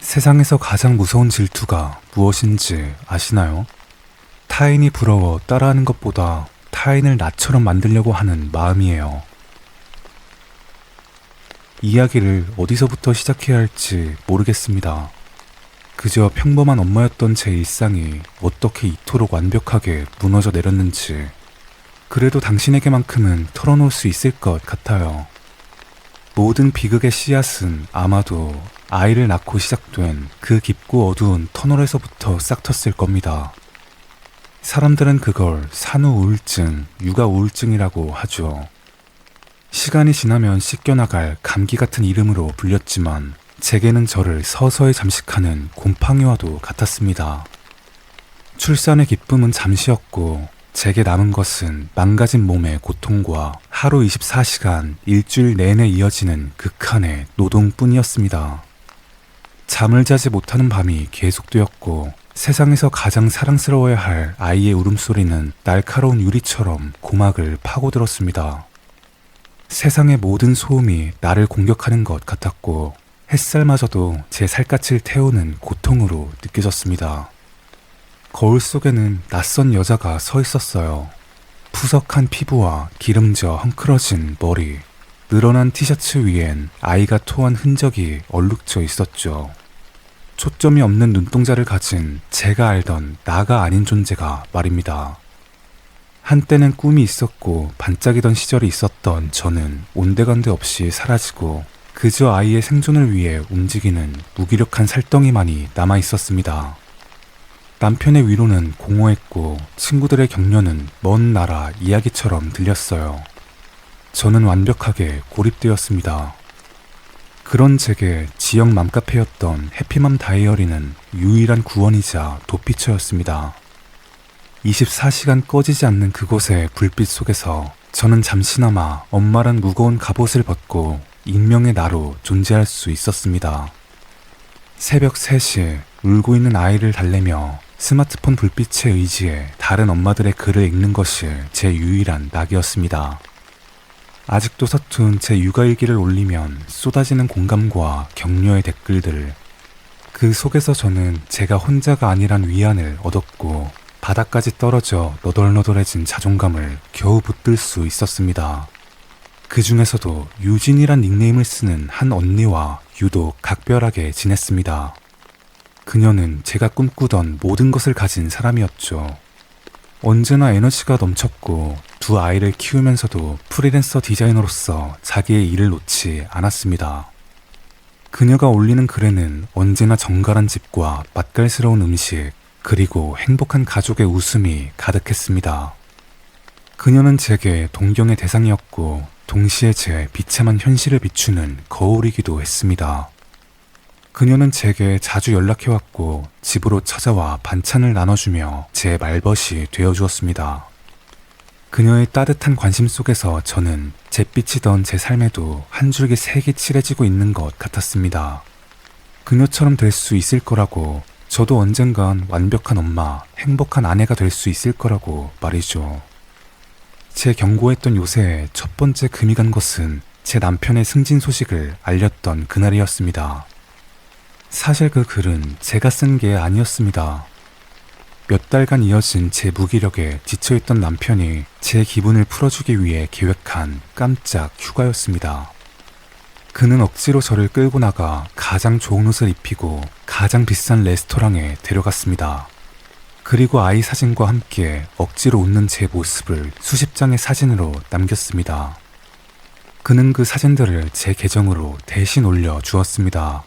세상에서 가장 무서운 질투가 무엇인지 아시나요? 타인이 부러워 따라하는 것보다 타인을 나처럼 만들려고 하는 마음이에요. 이야기를 어디서부터 시작해야 할지 모르겠습니다. 그저 평범한 엄마였던 제 일상이 어떻게 이토록 완벽하게 무너져 내렸는지, 그래도 당신에게만큼은 털어놓을 수 있을 것 같아요. 모든 비극의 씨앗은 아마도 아이를 낳고 시작된 그 깊고 어두운 터널에서부터 싹 텄을 겁니다. 사람들은 그걸 산후 우울증, 육아 우울증이라고 하죠. 시간이 지나면 씻겨나갈 감기 같은 이름으로 불렸지만 제게는 저를 서서히 잠식하는 곰팡이와도 같았습니다. 출산의 기쁨은 잠시였고 제게 남은 것은 망가진 몸의 고통과 하루 24시간 일주일 내내 이어지는 극한의 노동뿐이었습니다. 잠을 자지 못하는 밤이 계속되었고 세상에서 가장 사랑스러워야 할 아이의 울음소리는 날카로운 유리처럼 고막을 파고들었습니다. 세상의 모든 소음이 나를 공격하는 것 같았고 햇살마저도 제 살갗을 태우는 고통으로 느껴졌습니다. 거울 속에는 낯선 여자가 서 있었어요. 푸석한 피부와 기름져 헝클어진 머리, 늘어난 티셔츠 위엔 아이가 토한 흔적이 얼룩져 있었죠. 초점이 없는 눈동자를 가진 제가 알던 나가 아닌 존재가 말입니다. 한때는 꿈이 있었고 반짝이던 시절이 있었던 저는 온데간데 없이 사라지고 그저 아이의 생존을 위해 움직이는 무기력한 살덩이만이 남아 있었습니다. 남편의 위로는 공허했고 친구들의 격려는 먼 나라 이야기처럼 들렸어요. 저는 완벽하게 고립되었습니다. 그런 제게 지역 맘카페였던 해피맘 다이어리는 유일한 구원이자 도피처였습니다. 24시간 꺼지지 않는 그곳의 불빛 속에서 저는 잠시나마 엄마란 무거운 갑옷을 벗고 익명의 나로 존재할 수 있었습니다. 새벽 3시 울고 있는 아이를 달래며 스마트폰 불빛에 의지해 다른 엄마들의 글을 읽는 것이 제 유일한 낙이었습니다. 아직도 서툰 제 육아일기를 올리면 쏟아지는 공감과 격려의 댓글들, 그 속에서 저는 제가 혼자가 아니란 위안을 얻었고 바닥까지 떨어져 너덜너덜해진 자존감을 겨우 붙들 수 있었습니다. 그 중에서도 유진이란 닉네임을 쓰는 한 언니와 유독 각별하게 지냈습니다. 그녀는 제가 꿈꾸던 모든 것을 가진 사람이었죠. 언제나 에너지가 넘쳤고 두 아이를 키우면서도 프리랜서 디자이너로서 자기의 일을 놓지 않았습니다. 그녀가 올리는 글에는 언제나 정갈한 집과 맛깔스러운 음식, 그리고 행복한 가족의 웃음이 가득했습니다. 그녀는 제게 동경의 대상이었고 동시에 제 비참한 현실을 비추는 거울이기도 했습니다. 그녀는 제게 자주 연락해왔고 집으로 찾아와 반찬을 나눠주며 제 말벗이 되어주었습니다. 그녀의 따뜻한 관심 속에서 저는 잿빛이던 제 삶에도 한 줄기 색이 칠해지고 있는 것 같았습니다. 그녀처럼 될 수 있을 거라고, 저도 언젠간 완벽한 엄마, 행복한 아내가 될 수 있을 거라고 말이죠. 제 경고했던 요새의 첫 번째 금이 간 것은 제 남편의 승진 소식을 알렸던 그날이었습니다. 사실 그 글은 제가 쓴 게 아니었습니다. 몇 달간 이어진 제 무기력에 지쳐있던 남편이 제 기분을 풀어주기 위해 계획한 깜짝 휴가였습니다. 그는 억지로 저를 끌고 나가 가장 좋은 옷을 입히고 가장 비싼 레스토랑에 데려갔습니다. 그리고 아이 사진과 함께 억지로 웃는 제 모습을 수십 장의 사진으로 남겼습니다. 그는 그 사진들을 제 계정으로 대신 올려 주었습니다.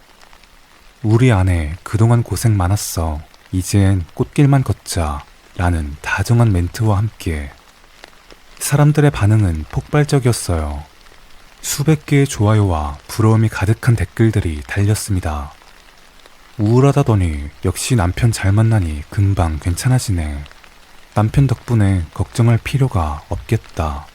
우리 아내 그동안 고생 많았어. 이젠 꽃길만 걷자 라는 다정한 멘트와 함께 사람들의 반응은 폭발적이었어요. 수백 개의 좋아요와 부러움이 가득한 댓글들이 달렸습니다. 우울하다더니 역시 남편 잘 만나니 금방 괜찮아지네. 남편 덕분에 걱정할 필요가 없겠다.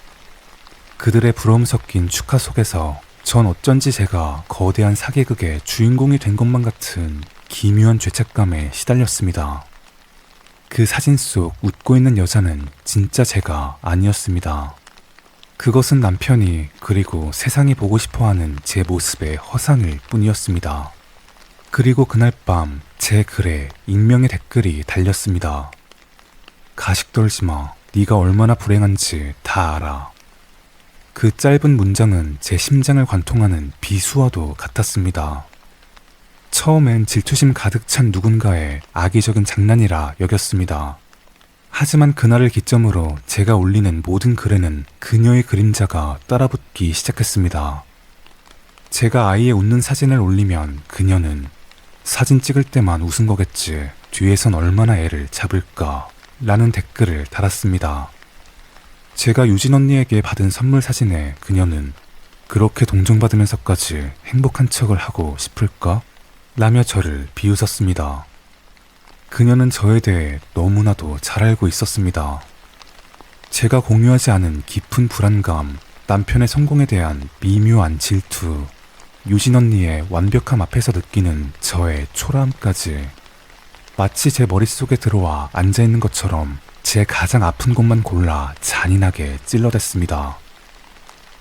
그들의 부러움 섞인 축하 속에서 전 어쩐지 제가 거대한 사기극의 주인공이 된 것만 같은 기묘한 죄책감에 시달렸습니다. 그 사진 속 웃고 있는 여자는 진짜 제가 아니었습니다. 그것은 남편이, 그리고 세상이 보고 싶어하는 제 모습의 허상일 뿐이었습니다. 그리고 그날 밤 제 글에 익명의 댓글이 달렸습니다. 가식 떨지 마. 네가 얼마나 불행한지 다 알아. 그 짧은 문장은 제 심장을 관통하는 비수와도 같았습니다. 처음엔 질투심 가득 찬 누군가의 악의적인 장난이라 여겼습니다. 하지만 그날을 기점으로 제가 올리는 모든 글에는 그녀의 그림자가 따라붙기 시작했습니다. 제가 아이의 웃는 사진을 올리면 그녀는 사진 찍을 때만 웃은 거겠지. 뒤에선 얼마나 애를 잡을까? 라는 댓글을 달았습니다. 제가 유진 언니에게 받은 선물 사진에 그녀는 그렇게 동정받으면서까지 행복한 척을 하고 싶을까? 라며 저를 비웃었습니다. 그녀는 저에 대해 너무나도 잘 알고 있었습니다. 제가 공유하지 않은 깊은 불안감, 남편의 성공에 대한 미묘한 질투, 유진 언니의 완벽함 앞에서 느끼는 저의 초라함까지 마치 제 머릿속에 들어와 앉아있는 것처럼 제 가장 아픈 곳만 골라 잔인하게 찔러댔습니다.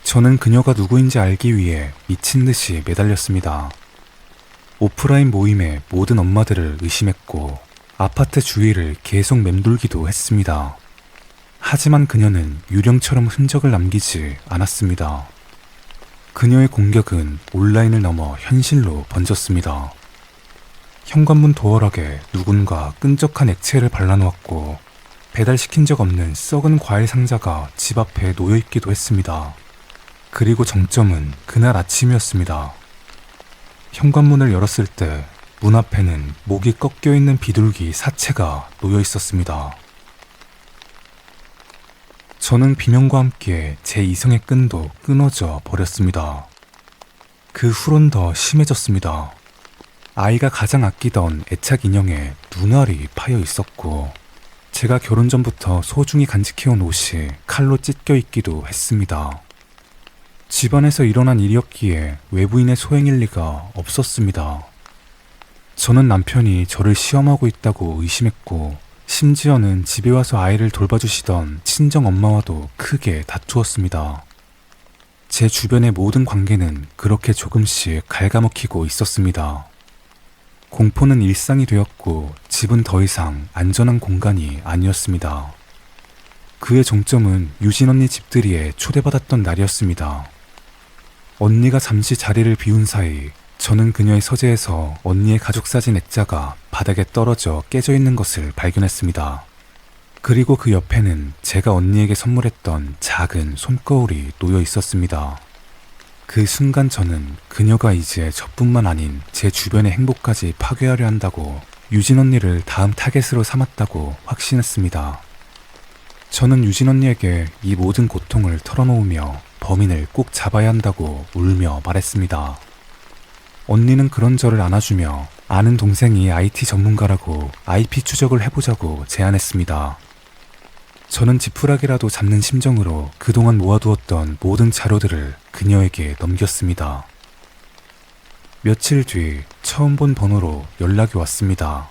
저는 그녀가 누구인지 알기 위해 미친 듯이 매달렸습니다. 오프라인 모임의 모든 엄마들을 의심했고 아파트 주위를 계속 맴돌기도 했습니다. 하지만 그녀는 유령처럼 흔적을 남기지 않았습니다. 그녀의 공격은 온라인을 넘어 현실로 번졌습니다. 현관문 도어락에 누군가 끈적한 액체를 발라놓았고 배달시킨 적 없는 썩은 과일 상자가 집 앞에 놓여있기도 했습니다. 그리고 정점은 그날 아침이었습니다. 현관문을 열었을 때 문 앞에는 목이 꺾여있는 비둘기 사체가 놓여있었습니다. 저는 비명과 함께 제 이성의 끈도 끊어져 버렸습니다. 그 후론 더 심해졌습니다. 아이가 가장 아끼던 애착 인형에 눈알이 파여 있었고 제가 결혼 전부터 소중히 간직해온 옷이 칼로 찢겨 있기도 했습니다. 집안에서 일어난 일이었기에 외부인의 소행일 리가 없었습니다. 저는 남편이 저를 시험하고 있다고 의심했고 심지어는 집에 와서 아이를 돌봐주시던 친정 엄마와도 크게 다투었습니다. 제 주변의 모든 관계는 그렇게 조금씩 갉아먹히고 있었습니다. 공포는 일상이 되었고 집은 더 이상 안전한 공간이 아니었습니다. 그의 정점은 유진 언니 집들이에 초대받았던 날이었습니다. 언니가 잠시 자리를 비운 사이 저는 그녀의 서재에서 언니의 가족사진 액자가 바닥에 떨어져 깨져 있는 것을 발견했습니다. 그리고 그 옆에는 제가 언니에게 선물했던 작은 손거울이 놓여 있었습니다. 그 순간 저는 그녀가 이제 저뿐만 아닌 제 주변의 행복까지 파괴하려 한다고 유진 언니를 다음 타겟으로 삼았다고 확신했습니다. 저는 유진 언니에게 이 모든 고통을 털어놓으며 범인을 꼭 잡아야 한다고 울며 말했습니다. 언니는 그런 저를 안아주며 아는 동생이 IT 전문가라고 IP 추적을 해보자고 제안했습니다. 저는 지푸라기라도 잡는 심정으로 그동안 모아두었던 모든 자료들을 그녀에게 넘겼습니다. 며칠 뒤 처음 본 번호로 연락이 왔습니다.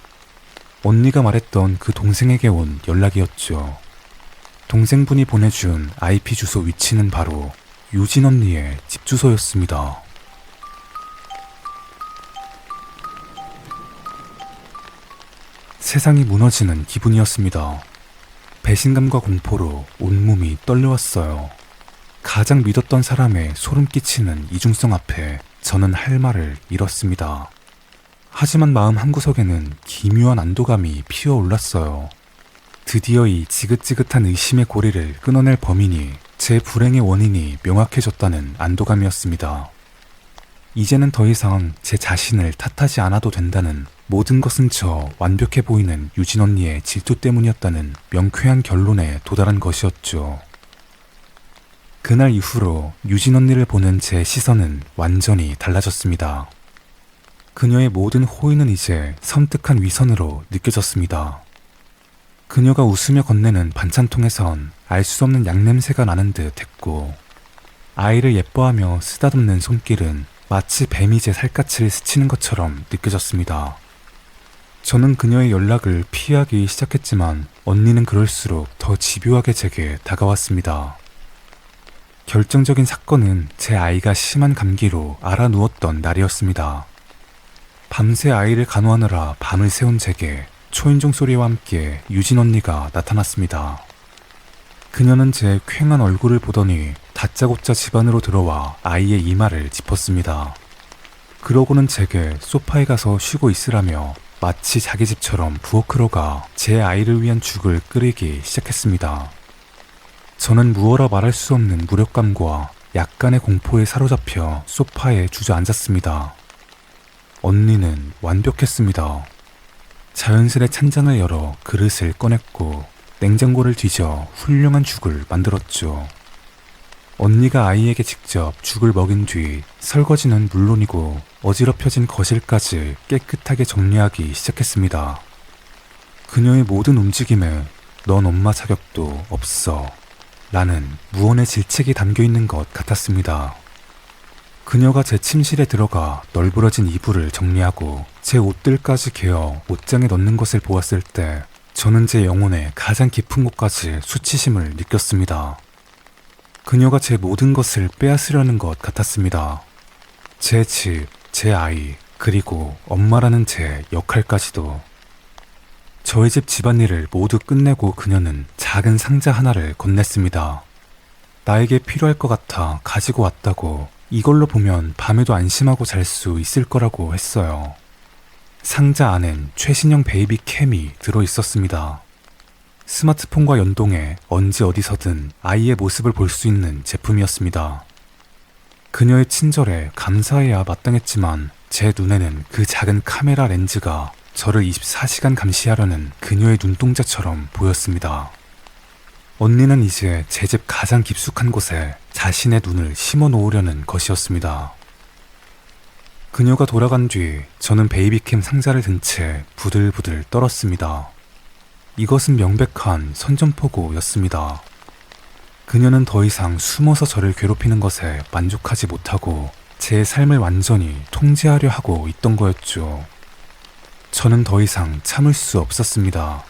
언니가 말했던 그 동생에게 온 연락이었죠. 동생분이 보내준 IP 주소 위치는 바로 유진 언니의 집 주소였습니다. 세상이 무너지는 기분이었습니다. 배신감과 공포로 온몸이 떨려왔어요. 가장 믿었던 사람의 소름 끼치는 이중성 앞에 저는 할 말을 잃었습니다. 하지만 마음 한구석에는 기묘한 안도감이 피어올랐어요. 드디어 이 지긋지긋한 의심의 고리를 끊어낼 범인이 제 불행의 원인이 명확해졌다는 안도감이었습니다. 이제는 더 이상 제 자신을 탓하지 않아도 된다는, 모든 것은 저 완벽해 보이는 유진 언니의 질투 때문이었다는 명쾌한 결론에 도달한 것이었죠. 그날 이후로 유진 언니를 보는 제 시선은 완전히 달라졌습니다. 그녀의 모든 호의는 이제 섬뜩한 위선으로 느껴졌습니다. 그녀가 웃으며 건네는 반찬통에선 알 수 없는 양냄새가 나는 듯 했고, 아이를 예뻐하며 쓰다듬는 손길은 마치 뱀이 제 살갗을 스치는 것처럼 느껴졌습니다. 저는 그녀의 연락을 피하기 시작했지만 언니는 그럴수록 더 집요하게 제게 다가왔습니다. 결정적인 사건은 제 아이가 심한 감기로 알아 누웠던 날이었습니다. 밤새 아이를 간호하느라 밤을 새운 제게 초인종 소리와 함께 유진 언니가 나타났습니다. 그녀는 제 퀭한 얼굴을 보더니 다짜고짜 집 안으로 들어와 아이의 이마를 짚었습니다. 그러고는 제게 소파에 가서 쉬고 있으라며 마치 자기 집처럼 부엌으로 제 아이를 위한 죽을 끓이기 시작했습니다. 저는 무어라 말할 수 없는 무력감과 약간의 공포에 사로잡혀 소파에 주저앉았습니다. 언니는 완벽했습니다. 자연스레 찬장을 열어 그릇을 꺼냈고 냉장고를 뒤져 훌륭한 죽을 만들었죠. 언니가 아이에게 직접 죽을 먹인 뒤 설거지는 물론이고 어지럽혀진 거실까지 깨끗하게 정리하기 시작했습니다. 그녀의 모든 움직임에 넌 엄마 자격도 없어 라는 무언의 질책이 담겨있는 것 같았습니다. 그녀가 제 침실에 들어가 널브러진 이불을 정리하고 제 옷들까지 개어 옷장에 넣는 것을 보았을 때 저는 제 영혼의 가장 깊은 곳까지 수치심을 느꼈습니다. 그녀가 제 모든 것을 빼앗으려는 것 같았습니다. 제 집, 제 아이, 그리고 엄마라는 제 역할까지도. 저희 집 집안일을 모두 끝내고 그녀는 작은 상자 하나를 건넸습니다. 나에게 필요할 것 같아 가지고 왔다고, 이걸로 보면 밤에도 안심하고 잘 수 있을 거라고 했어요. 상자 안엔 최신형 베이비 캠이 들어있었습니다. 스마트폰과 연동해 언제 어디서든 아이의 모습을 볼 수 있는 제품이었습니다. 그녀의 친절에 감사해야 마땅했지만 제 눈에는 그 작은 카메라 렌즈가 저를 24시간 감시하려는 그녀의 눈동자처럼 보였습니다. 언니는 이제 제 집 가장 깊숙한 곳에 자신의 눈을 심어 놓으려는 것이었습니다. 그녀가 돌아간 뒤 저는 베이비캠 상자를 든 채 부들부들 떨었습니다. 이것은 명백한 선전포고였습니다. 그녀는 더 이상 숨어서 저를 괴롭히는 것에 만족하지 못하고 제 삶을 완전히 통제하려 하고 있던 거였죠. 저는 더 이상 참을 수 없었습니다.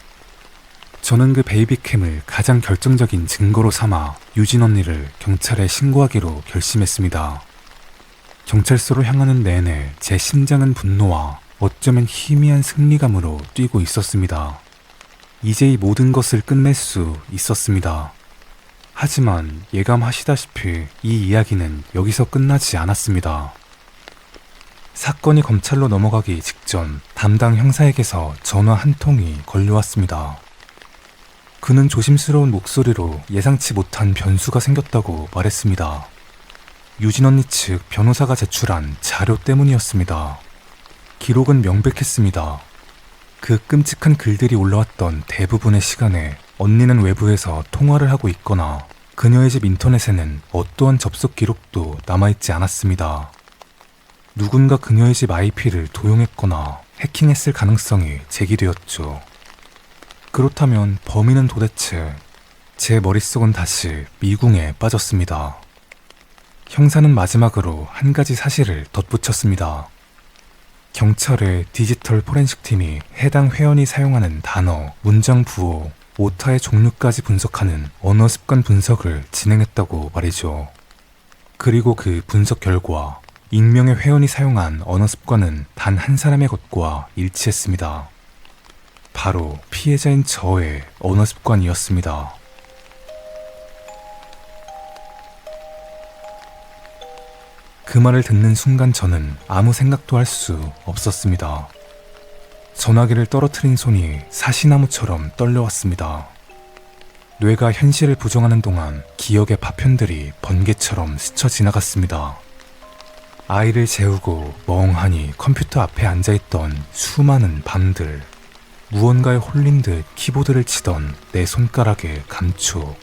저는 그 베이비캠을 가장 결정적인 증거로 삼아 유진 언니를 경찰에 신고하기로 결심했습니다. 경찰서로 향하는 내내 제 심장은 분노와 어쩌면 희미한 승리감으로 뛰고 있었습니다. 이제 이 모든 것을 끝낼 수 있었습니다. 하지만 예감하시다시피 이 이야기는 여기서 끝나지 않았습니다. 사건이 검찰로 넘어가기 직전 담당 형사에게서 전화 한 통이 걸려왔습니다. 그는 조심스러운 목소리로 예상치 못한 변수가 생겼다고 말했습니다. 유진 언니 측 변호사가 제출한 자료 때문이었습니다. 기록은 명백했습니다. 그 끔찍한 글들이 올라왔던 대부분의 시간에 언니는 외부에서 통화를 하고 있거나 그녀의 집 인터넷에는 어떠한 접속 기록도 남아있지 않았습니다. 누군가 그녀의 집 IP를 도용했거나 해킹했을 가능성이 제기되었죠. 그렇다면 범인은 도대체... 제 머릿속은 다시 미궁에 빠졌습니다. 형사는 마지막으로 한 가지 사실을 덧붙였습니다. 경찰의 디지털 포렌식 팀이 해당 회원이 사용하는 단어, 문장 부호, 오타의 종류까지 분석하는 언어 습관 분석을 진행했다고 말이죠. 그리고 그 분석 결과 익명의 회원이 사용한 언어 습관은 단 한 사람의 것과 일치했습니다. 바로 피해자인 저의 언어 습관이었습니다. 그 말을 듣는 순간 저는 아무 생각도 할 수 없었습니다. 전화기를 떨어뜨린 손이 사시나무처럼 떨려왔습니다. 뇌가 현실을 부정하는 동안 기억의 파편들이 번개처럼 스쳐 지나갔습니다. 아이를 재우고 멍하니 컴퓨터 앞에 앉아있던 수많은 밤들, 무언가에 홀린 듯 키보드를 치던 내 손가락의 감촉,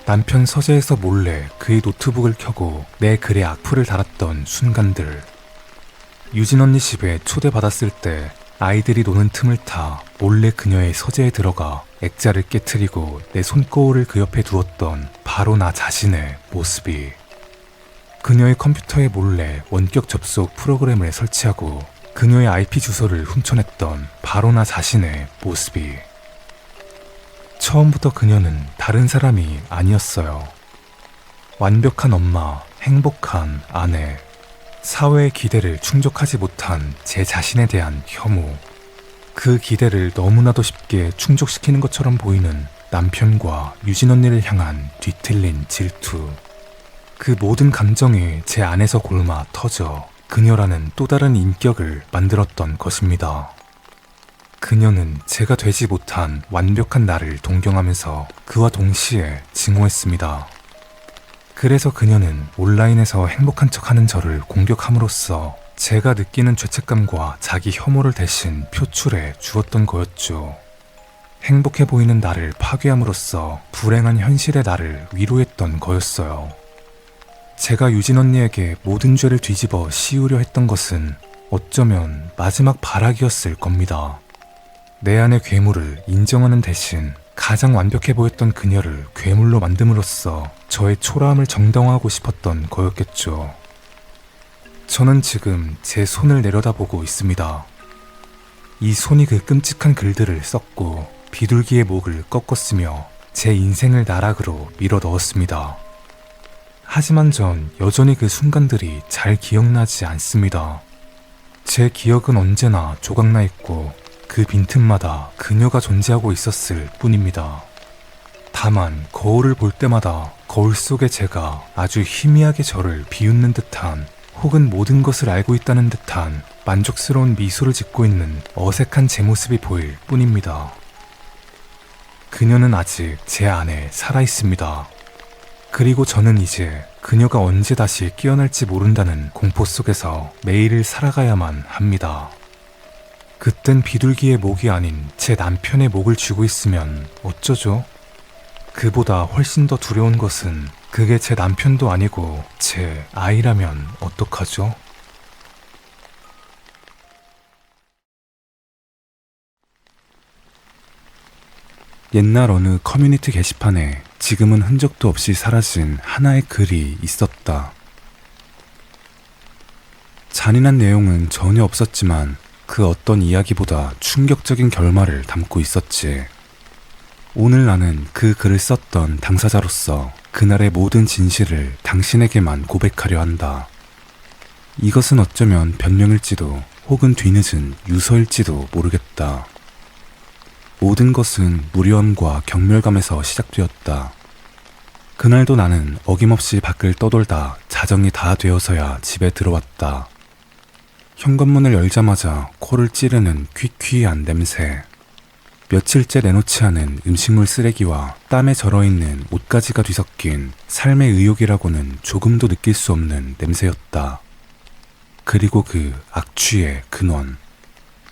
남편 서재에서 몰래 그의 노트북을 켜고 내 글에 악플을 달았던 순간들, 유진 언니 집에 초대받았을 때 아이들이 노는 틈을 타 몰래 그녀의 서재에 들어가 액자를 깨트리고 내 손거울을 그 옆에 두었던 바로 나 자신의 모습이, 그녀의 컴퓨터에 몰래 원격 접속 프로그램을 설치하고 그녀의 IP 주소를 훔쳐냈던 바로 나 자신의 모습이. 처음부터 그녀는 다른 사람이 아니었어요. 완벽한 엄마, 행복한 아내, 사회의 기대를 충족하지 못한 제 자신에 대한 혐오, 그 기대를 너무나도 쉽게 충족시키는 것처럼 보이는 남편과 유진 언니를 향한 뒤틀린 질투, 그 모든 감정이 제 안에서 골마 터져 그녀라는 또 다른 인격을 만들었던 것입니다. 그녀는 제가 되지 못한 완벽한 나를 동경하면서 그와 동시에 증오했습니다. 그래서 그녀는 온라인에서 행복한 척하는 저를 공격함으로써 제가 느끼는 죄책감과 자기 혐오를 대신 표출해 주었던 거였죠. 행복해 보이는 나를 파괴함으로써 불행한 현실의 나를 위로했던 거였어요. 제가 유진 언니에게 모든 죄를 뒤집어 씌우려 했던 것은 어쩌면 마지막 발악이었을 겁니다. 내 안의 괴물을 인정하는 대신 가장 완벽해 보였던 그녀를 괴물로 만듦으로써 저의 초라함을 정당화하고 싶었던 거였겠죠. 저는 지금 제 손을 내려다보고 있습니다. 이 손이 그 끔찍한 글들을 썼고 비둘기의 목을 꺾었으며 제 인생을 나락으로 밀어 넣었습니다. 하지만 전 여전히 그 순간들이 잘 기억나지 않습니다. 제 기억은 언제나 조각나 있고 그 빈틈마다 그녀가 존재하고 있었을 뿐입니다. 다만 거울을 볼 때마다 거울 속의 제가 아주 희미하게 저를 비웃는 듯한, 혹은 모든 것을 알고 있다는 듯한 만족스러운 미소를 짓고 있는 어색한 제 모습이 보일 뿐입니다. 그녀는 아직 제 안에 살아있습니다. 그리고 저는 이제 그녀가 언제 다시 깨어날지 모른다는 공포 속에서 매일을 살아가야만 합니다. 그땐 비둘기의 목이 아닌 제 남편의 목을 쥐고 있으면 어쩌죠? 그보다 훨씬 더 두려운 것은 그게 제 남편도 아니고 제 아이라면 어떡하죠? 옛날 어느 커뮤니티 게시판에 지금은 흔적도 없이 사라진 하나의 글이 있었다. 잔인한 내용은 전혀 없었지만 그 어떤 이야기보다 충격적인 결말을 담고 있었지. 오늘 나는 그 글을 썼던 당사자로서 그날의 모든 진실을 당신에게만 고백하려 한다. 이것은 어쩌면 변명일지도 혹은 뒤늦은 유서일지도 모르겠다. 모든 것은 무료함과 경멸감에서 시작되었다. 그날도 나는 어김없이 밖을 떠돌다 자정이 다 되어서야 집에 들어왔다. 현관문을 열자마자 코를 찌르는 퀴퀴한 냄새, 며칠째 내놓지 않은 음식물 쓰레기와 땀에 절어있는 옷가지가 뒤섞인 삶의 의욕이라고는 조금도 느낄 수 없는 냄새였다. 그리고 그 악취의 근원.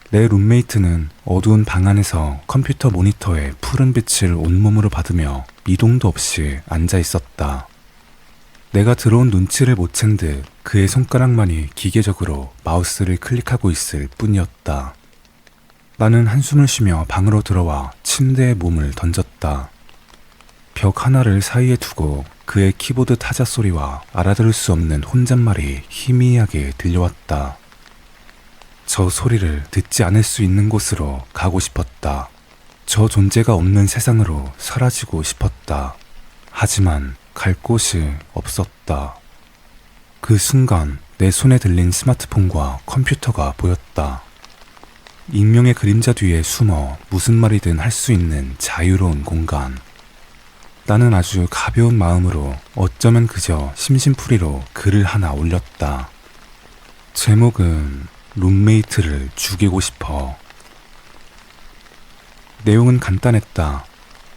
내 룸메이트는 어두운 방 안에서 컴퓨터 모니터에 푸른 빛을 온몸으로 받으며 미동도 없이 앉아 있었다. 내가 들어온 눈치를 못 챈 듯 그의 손가락만이 기계적으로 마우스를 클릭하고 있을 뿐이었다. 나는 한숨을 쉬며 방으로 들어와 침대에 몸을 던졌다. 벽 하나를 사이에 두고 그의 키보드 타자 소리와 알아들을 수 없는 혼잣말이 희미하게 들려왔다. 저 소리를 듣지 않을 수 있는 곳으로 가고 싶었다. 저 존재가 없는 세상으로 사라지고 싶었다. 하지만 갈 곳이 없었다. 그 순간 내 손에 들린 스마트폰과 컴퓨터가 보였다. 익명의 그림자 뒤에 숨어 무슨 말이든 할 수 있는 자유로운 공간. 나는 아주 가벼운 마음으로 어쩌면 그저 심심풀이로 글을 하나 올렸다. 제목은 룸메이트를 죽이고 싶어. 내용은 간단했다.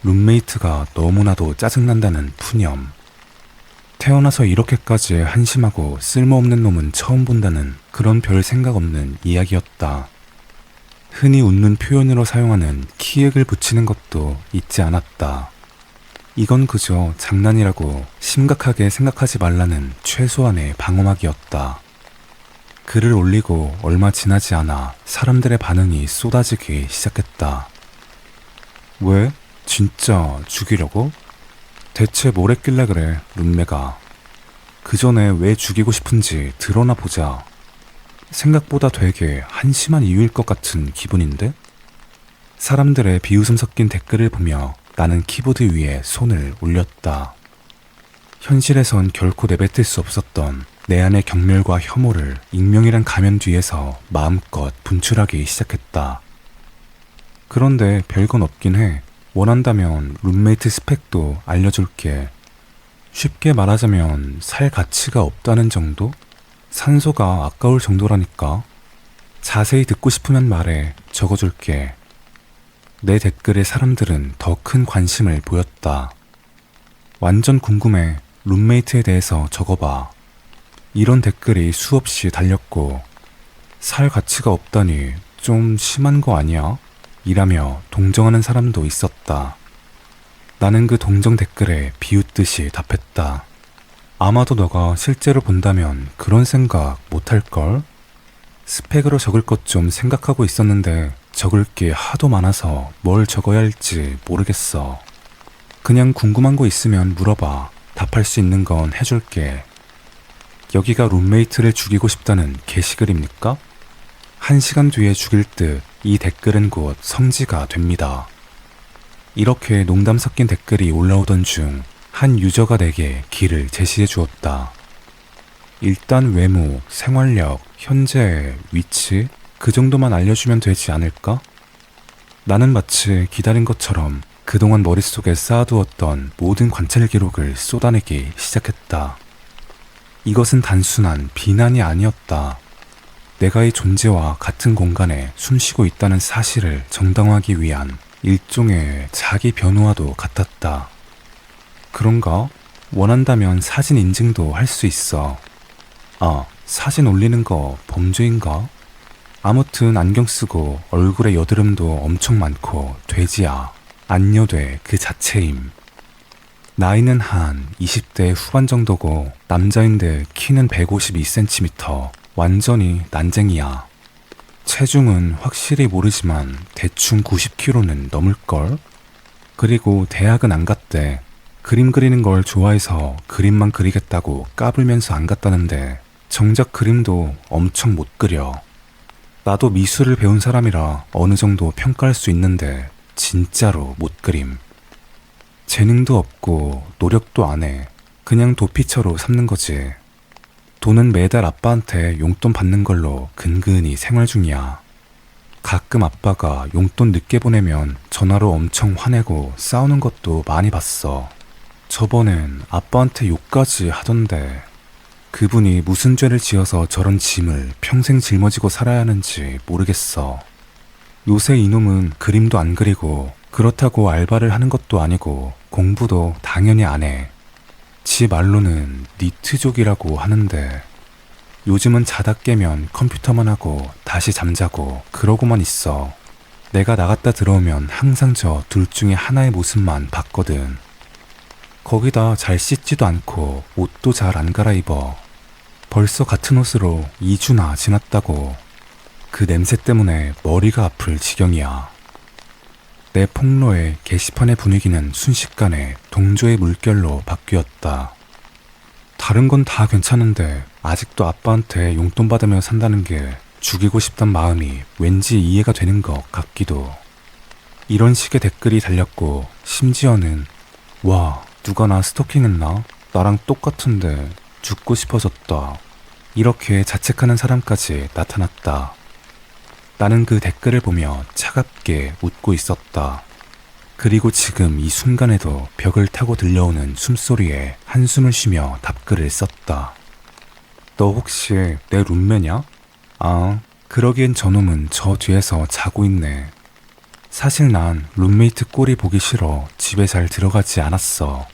룸메이트가 너무나도 짜증난다는 푸념. 태어나서 이렇게까지 한심하고 쓸모없는 놈은 처음 본다는 그런 별 생각 없는 이야기였다. 흔히 웃는 표현으로 사용하는 키읔을 붙이는 것도 잊지 않았다. 이건 그저 장난이라고 심각하게 생각하지 말라는 최소한의 방어막이었다. 글을 올리고 얼마 지나지 않아 사람들의 반응이 쏟아지기 시작했다. 왜? 진짜 죽이려고? 대체 뭘 했길래 그래, 룸메가. 그 전에 왜 죽이고 싶은지 드러나 보자. 생각보다 되게 한심한 이유일 것 같은 기분인데? 사람들의 비웃음 섞인 댓글을 보며 나는 키보드 위에 손을 올렸다. 현실에선 결코 내뱉을 수 없었던 내 안의 경멸과 혐오를 익명이란 가면 뒤에서 마음껏 분출하기 시작했다. 그런데 별건 없긴 해. 원한다면 룸메이트 스펙도 알려줄게. 쉽게 말하자면 살 가치가 없다는 정도? 산소가 아까울 정도라니까. 자세히 듣고 싶으면 말해. 적어줄게. 내 댓글에 사람들은 더 큰 관심을 보였다. 완전 궁금해. 룸메이트에 대해서 적어봐. 이런 댓글이 수없이 달렸고, 살 가치가 없다니 좀 심한 거 아니야? 이라며 동정하는 사람도 있었다. 나는 그 동정 댓글에 비웃듯이 답했다. 아마도 너가 실제로 본다면 그런 생각 못할걸? 스펙으로 적을 것 좀 생각하고 있었는데 적을 게 하도 많아서 뭘 적어야 할지 모르겠어. 그냥 궁금한 거 있으면 물어봐. 답할 수 있는 건 해줄게. 여기가 룸메이트를 죽이고 싶다는 게시글입니까? 1시간 뒤에 죽일 듯 이 댓글은 곧 성지가 됩니다. 이렇게 농담 섞인 댓글이 올라오던 중 한 유저가 내게 길을 제시해 주었다. 일단 외모, 생활력, 현재 위치 그 정도만 알려주면 되지 않을까? 나는 마치 기다린 것처럼 그동안 머릿속에 쌓아두었던 모든 관찰 기록을 쏟아내기 시작했다. 이것은 단순한 비난이 아니었다. 내가 이 존재와 같은 공간에 숨쉬고 있다는 사실을 정당화하기 위한 일종의 자기 변호와도 같았다. 그런가? 원한다면 사진 인증도 할 수 있어. 아, 사진 올리는 거 범죄인가? 아무튼 안경 쓰고 얼굴에 여드름도 엄청 많고 돼지야. 안여돼 그 자체임. 나이는 한 20대 후반 정도고 남자인데 키는 152cm. 완전히 난쟁이야. 체중은 확실히 모르지만 대충 90kg는 넘을걸? 그리고 대학은 안 갔대. 그림 그리는 걸 좋아해서 그림만 그리겠다고 까불면서 안 갔다는데 정작 그림도 엄청 못 그려. 나도 미술을 배운 사람이라 어느 정도 평가할 수 있는데 진짜로 못 그림. 재능도 없고 노력도 안 해. 그냥 도피처로 삼는 거지. 돈은 매달 아빠한테 용돈 받는 걸로 근근히 생활 중이야. 가끔 아빠가 용돈 늦게 보내면 전화로 엄청 화내고 싸우는 것도 많이 봤어. 저번엔 아빠한테 욕까지 하던데 그분이 무슨 죄를 지어서 저런 짐을 평생 짊어지고 살아야 하는지 모르겠어. 요새 이놈은 그림도 안 그리고 그렇다고 알바를 하는 것도 아니고 공부도 당연히 안 해. 지 말로는 니트족이라고 하는데 요즘은 자다 깨면 컴퓨터만 하고 다시 잠자고 그러고만 있어. 내가 나갔다 들어오면 항상 저 둘 중에 하나의 모습만 봤거든. 거기다 잘 씻지도 않고 옷도 잘 안 갈아입어. 벌써 같은 옷으로 2주나 지났다고. 그 냄새 때문에 머리가 아플 지경이야. 내 폭로에 게시판의 분위기는 순식간에 동조의 물결로 바뀌었다. 다른 건 다 괜찮은데 아직도 아빠한테 용돈 받으며 산다는 게 죽이고 싶단 마음이 왠지 이해가 되는 것 같기도. 이런 식의 댓글이 달렸고 심지어는 와, 누가 나 스토킹했나? 나랑 똑같은데 죽고 싶어졌다. 이렇게 자책하는 사람까지 나타났다. 나는 그 댓글을 보며 차갑게 웃고 있었다. 그리고 지금 이 순간에도 벽을 타고 들려오는 숨소리에 한숨을 쉬며 답글을 썼다. 너 혹시 내 룸메냐? 아, 그러기엔 저놈은 저 뒤에서 자고 있네. 사실 난 룸메이트 꼴이 보기 싫어 집에 잘 들어가지 않았어.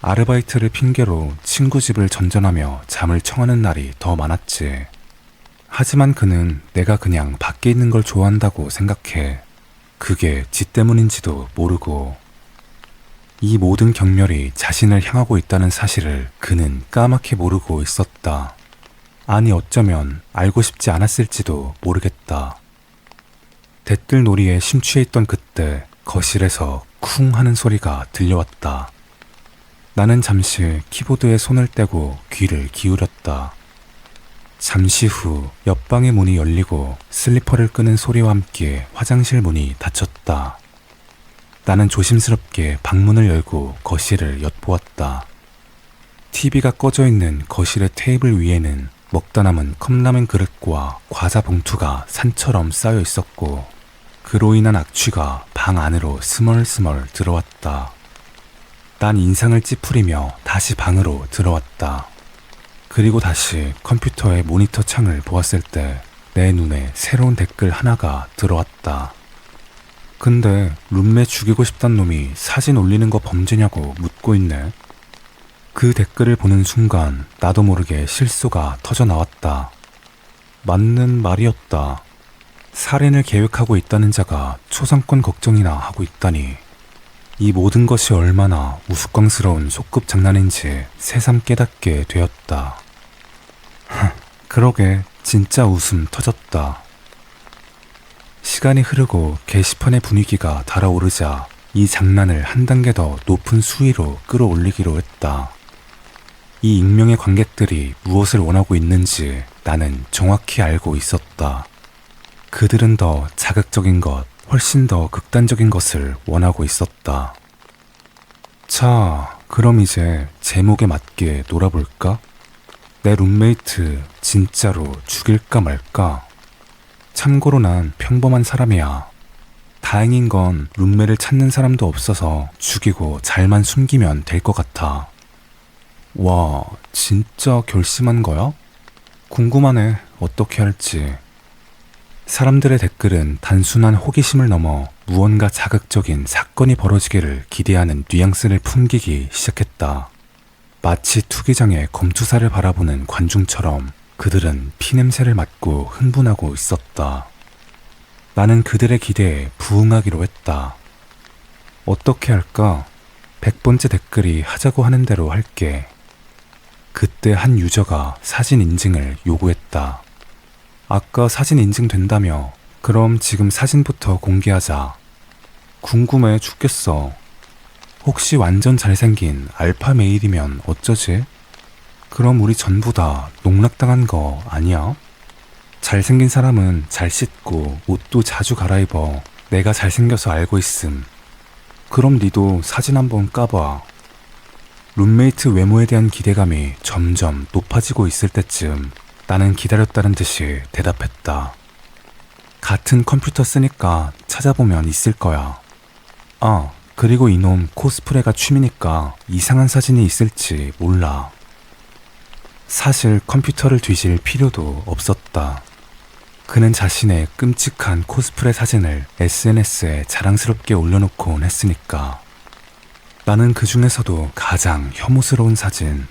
아르바이트를 핑계로 친구 집을 전전하며 잠을 청하는 날이 더 많았지. 하지만 그는 내가 그냥 밖에 있는 걸 좋아한다고 생각해. 그게 지 때문인지도 모르고. 이 모든 경멸이 자신을 향하고 있다는 사실을 그는 까맣게 모르고 있었다. 아니 어쩌면 알고 싶지 않았을지도 모르겠다. 댓글 놀이에 심취해 있던 그때 거실에서 쿵 하는 소리가 들려왔다. 나는 잠시 키보드에 손을 떼고 귀를 기울였다. 잠시 후 옆방의 문이 열리고 슬리퍼를 끄는 소리와 함께 화장실 문이 닫혔다. 나는 조심스럽게 방문을 열고 거실을 엿보았다. TV가 꺼져 있는 거실의 테이블 위에는 먹다 남은 컵라면 그릇과 과자 봉투가 산처럼 쌓여 있었고 그로 인한 악취가 방 안으로 스멀스멀 들어왔다. 난 인상을 찌푸리며 다시 방으로 들어왔다. 그리고 다시 컴퓨터의 모니터 창을 보았을 때 내 눈에 새로운 댓글 하나가 들어왔다. 근데 룸메 죽이고 싶단 놈이 사진 올리는 거 범죄냐고 묻고 있네. 그 댓글을 보는 순간 나도 모르게 실소가 터져 나왔다. 맞는 말이었다. 살인을 계획하고 있다는 자가 초상권 걱정이나 하고 있다니. 이 모든 것이 얼마나 우스꽝스러운 소꿉 장난인지 새삼 깨닫게 되었다. 그러게 진짜 웃음 터졌다. 시간이 흐르고 게시판의 분위기가 달아오르자 이 장난을 한 단계 더 높은 수위로 끌어올리기로 했다. 이 익명의 관객들이 무엇을 원하고 있는지 나는 정확히 알고 있었다. 그들은 더 자극적인 것, 훨씬 더 극단적인 것을 원하고 있었다. 자, 그럼 이제 제목에 맞게 놀아볼까? 내 룸메이트 진짜로 죽일까 말까? 참고로 난 평범한 사람이야. 다행인 건 룸메를 찾는 사람도 없어서 죽이고 잘만 숨기면 될 것 같아. 와, 진짜 결심한 거야? 궁금하네, 어떻게 할지. 사람들의 댓글은 단순한 호기심을 넘어 무언가 자극적인 사건이 벌어지기를 기대하는 뉘앙스를 풍기기 시작했다. 마치 투기장의 검투사를 바라보는 관중처럼 그들은 피냄새를 맡고 흥분하고 있었다. 나는 그들의 기대에 부응하기로 했다. 어떻게 할까? 100번째 댓글이 하자고 하는 대로 할게. 그때 한 유저가 사진 인증을 요구했다. 아까 사진 인증된다며? 그럼 지금 사진부터 공개하자. 궁금해 죽겠어. 혹시 완전 잘생긴 알파 메일이면 어쩌지? 그럼 우리 전부 다 농락당한 거 아니야? 잘생긴 사람은 잘 씻고 옷도 자주 갈아입어. 내가 잘생겨서 알고 있음. 그럼 니도 사진 한번 까봐. 룸메이트 외모에 대한 기대감이 점점 높아지고 있을 때쯤 나는 기다렸다는 듯이 대답했다. 같은 컴퓨터 쓰니까 찾아보면 있을 거야. 아, 그리고 이놈 코스프레가 취미니까 이상한 사진이 있을지 몰라. 사실 컴퓨터를 뒤질 필요도 없었다. 그는 자신의 끔찍한 코스프레 사진을 SNS에 자랑스럽게 올려놓곤 했으니까. 나는 그 중에서도 가장 혐오스러운 사진,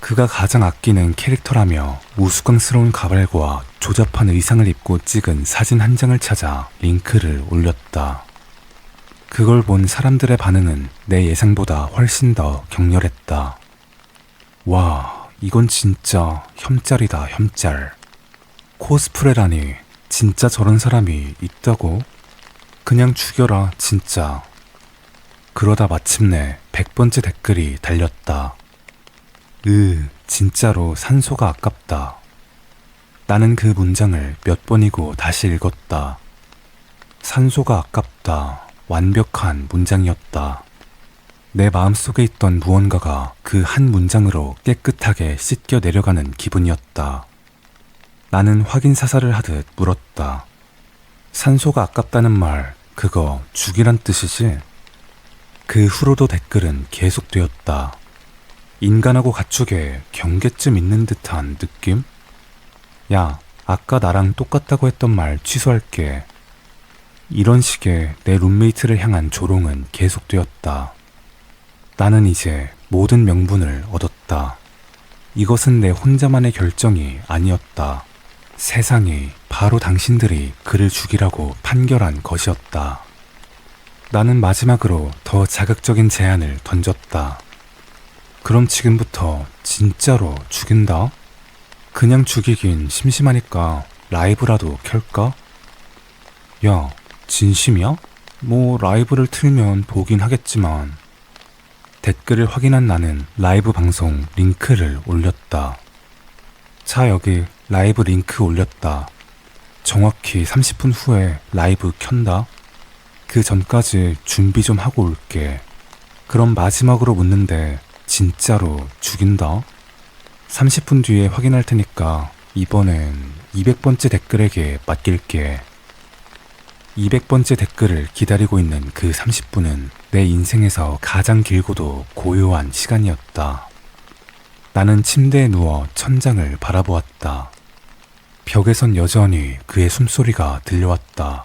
그가 가장 아끼는 캐릭터라며 우스꽝스러운 가발과 조잡한 의상을 입고 찍은 사진 한 장을 찾아 링크를 올렸다. 그걸 본 사람들의 반응은 내 예상보다 훨씬 더 격렬했다. 와, 이건 진짜 혐짤이다, 혐짤. 코스프레라니, 진짜 저런 사람이 있다고? 그냥 죽여라, 진짜. 그러다 마침내 100번째 댓글이 달렸다. 진짜로 산소가 아깝다. 나는 그 문장을 몇 번이고 다시 읽었다. 산소가 아깝다. 완벽한 문장이었다. 내 마음속에 있던 무언가가 그 한 문장으로 깨끗하게 씻겨 내려가는 기분이었다. 나는 확인 사살을 하듯 물었다. 산소가 아깝다는 말, 그거 죽이란 뜻이지? 그 후로도 댓글은 계속되었다. 인간하고 가축에 경계쯤 있는 듯한 느낌? 야, 아까 나랑 똑같다고 했던 말 취소할게. 이런 식의 내 룸메이트를 향한 조롱은 계속되었다. 나는 이제 모든 명분을 얻었다. 이것은 내 혼자만의 결정이 아니었다. 세상이 바로 당신들이 그를 죽이라고 판결한 것이었다. 나는 마지막으로 더 자극적인 제안을 던졌다. 그럼 지금부터 진짜로 죽인다? 그냥 죽이긴 심심하니까 라이브라도 켤까? 야, 진심이야? 뭐 라이브를 틀면 보긴 하겠지만. 댓글을 확인한 나는 라이브 방송 링크를 올렸다. 자, 여기 라이브 링크 올렸다. 정확히 30분 후에 라이브 켠다. 그 전까지 준비 좀 하고 올게. 그럼 마지막으로 묻는데 진짜로 죽인다? 30분 뒤에 확인할 테니까 이번엔 200번째 댓글에게 맡길게. 200번째 댓글을 기다리고 있는 그 30분은 내 인생에서 가장 길고도 고요한 시간이었다. 나는 침대에 누워 천장을 바라보았다. 벽에선 여전히 그의 숨소리가 들려왔다.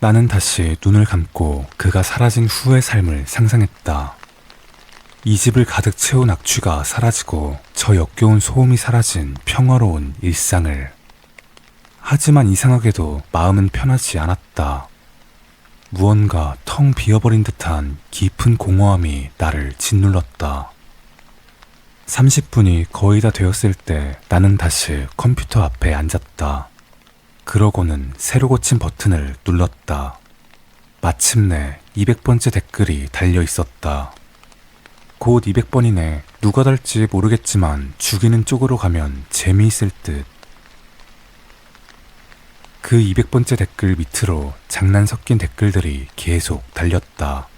나는 다시 눈을 감고 그가 사라진 후의 삶을 상상했다. 이 집을 가득 채운 악취가 사라지고 저 역겨운 소음이 사라진 평화로운 일상을. 하지만 이상하게도 마음은 편하지 않았다. 무언가 텅 비어버린 듯한 깊은 공허함이 나를 짓눌렀다. 30분이 거의 다 되었을 때 나는 다시 컴퓨터 앞에 앉았다. 그러고는 새로 고친 버튼을 눌렀다. 마침내 200번째 댓글이 달려 있었다. 곧 200번이네. 누가 달지 모르겠지만 죽이는 쪽으로 가면 재미있을 듯. 그 200번째 댓글 밑으로 장난 섞인 댓글들이 계속 달렸다.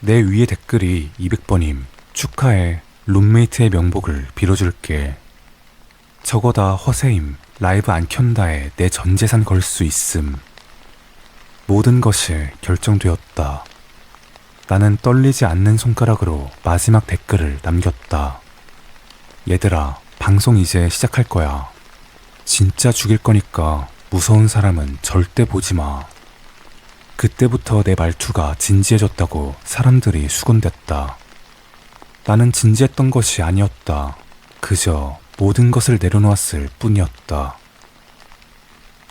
내 위에 댓글이 200번임. 축하해. 룸메이트의 명복을 빌어줄게. 저거 다 허세임. 라이브 안 켠다에 내 전 재산 걸 수 있음. 모든 것이 결정되었다. 나는 떨리지 않는 손가락으로 마지막 댓글을 남겼다. 얘들아, 방송 이제 시작할 거야. 진짜 죽일 거니까 무서운 사람은 절대 보지 마. 그때부터 내 말투가 진지해졌다고 사람들이 수군댔다. 나는 진지했던 것이 아니었다. 그저 모든 것을 내려놓았을 뿐이었다.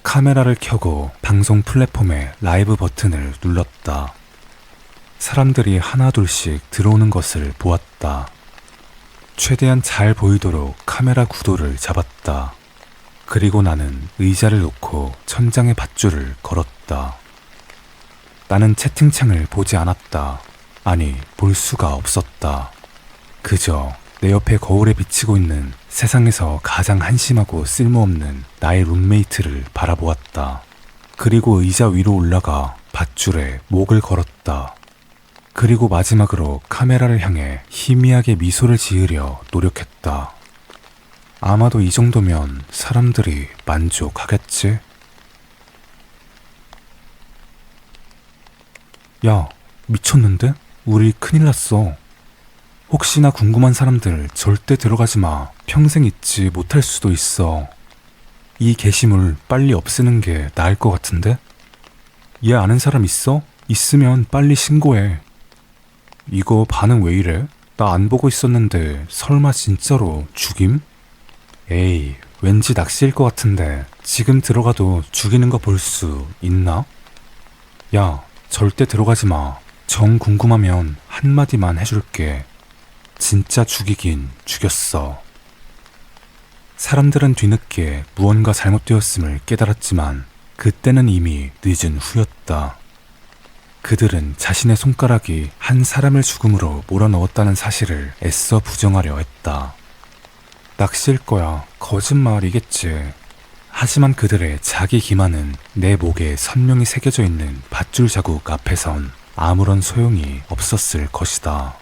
카메라를 켜고 방송 플랫폼의 라이브 버튼을 눌렀다. 사람들이 하나둘씩 들어오는 것을 보았다. 최대한 잘 보이도록 카메라 구도를 잡았다. 그리고 나는 의자를 놓고 천장에 밧줄을 걸었다. 나는 채팅창을 보지 않았다. 아니, 볼 수가 없었다. 그저 내 옆에 거울에 비치고 있는 세상에서 가장 한심하고 쓸모없는 나의 룸메이트를 바라보았다. 그리고 의자 위로 올라가 밧줄에 목을 걸었다. 그리고 마지막으로 카메라를 향해 희미하게 미소를 지으려 노력했다. 아마도 이 정도면 사람들이 만족하겠지? 야, 미쳤는데? 우리 큰일 났어. 혹시나 궁금한 사람들 절대 들어가지 마. 평생 잊지 못할 수도 있어. 이 게시물 빨리 없애는 게 나을 것 같은데? 얘 아는 사람 있어? 있으면 빨리 신고해. 이거 반응 왜 이래? 나 안 보고 있었는데 설마 진짜로 죽임? 에이, 왠지 낚시일 것 같은데 지금 들어가도 죽이는 거 볼 수 있나? 야, 절대 들어가지 마. 정 궁금하면 한마디만 해줄게. 진짜 죽이긴 죽였어. 사람들은 뒤늦게 무언가 잘못되었음을 깨달았지만 그때는 이미 늦은 후였다. 그들은 자신의 손가락이 한 사람을 죽음으로 몰아넣었다는 사실을 애써 부정하려 했다. 낚시일 거야. 거짓말이겠지. 하지만 그들의 자기 기만은 내 목에 선명히 새겨져 있는 밧줄 자국 앞에선 아무런 소용이 없었을 것이다.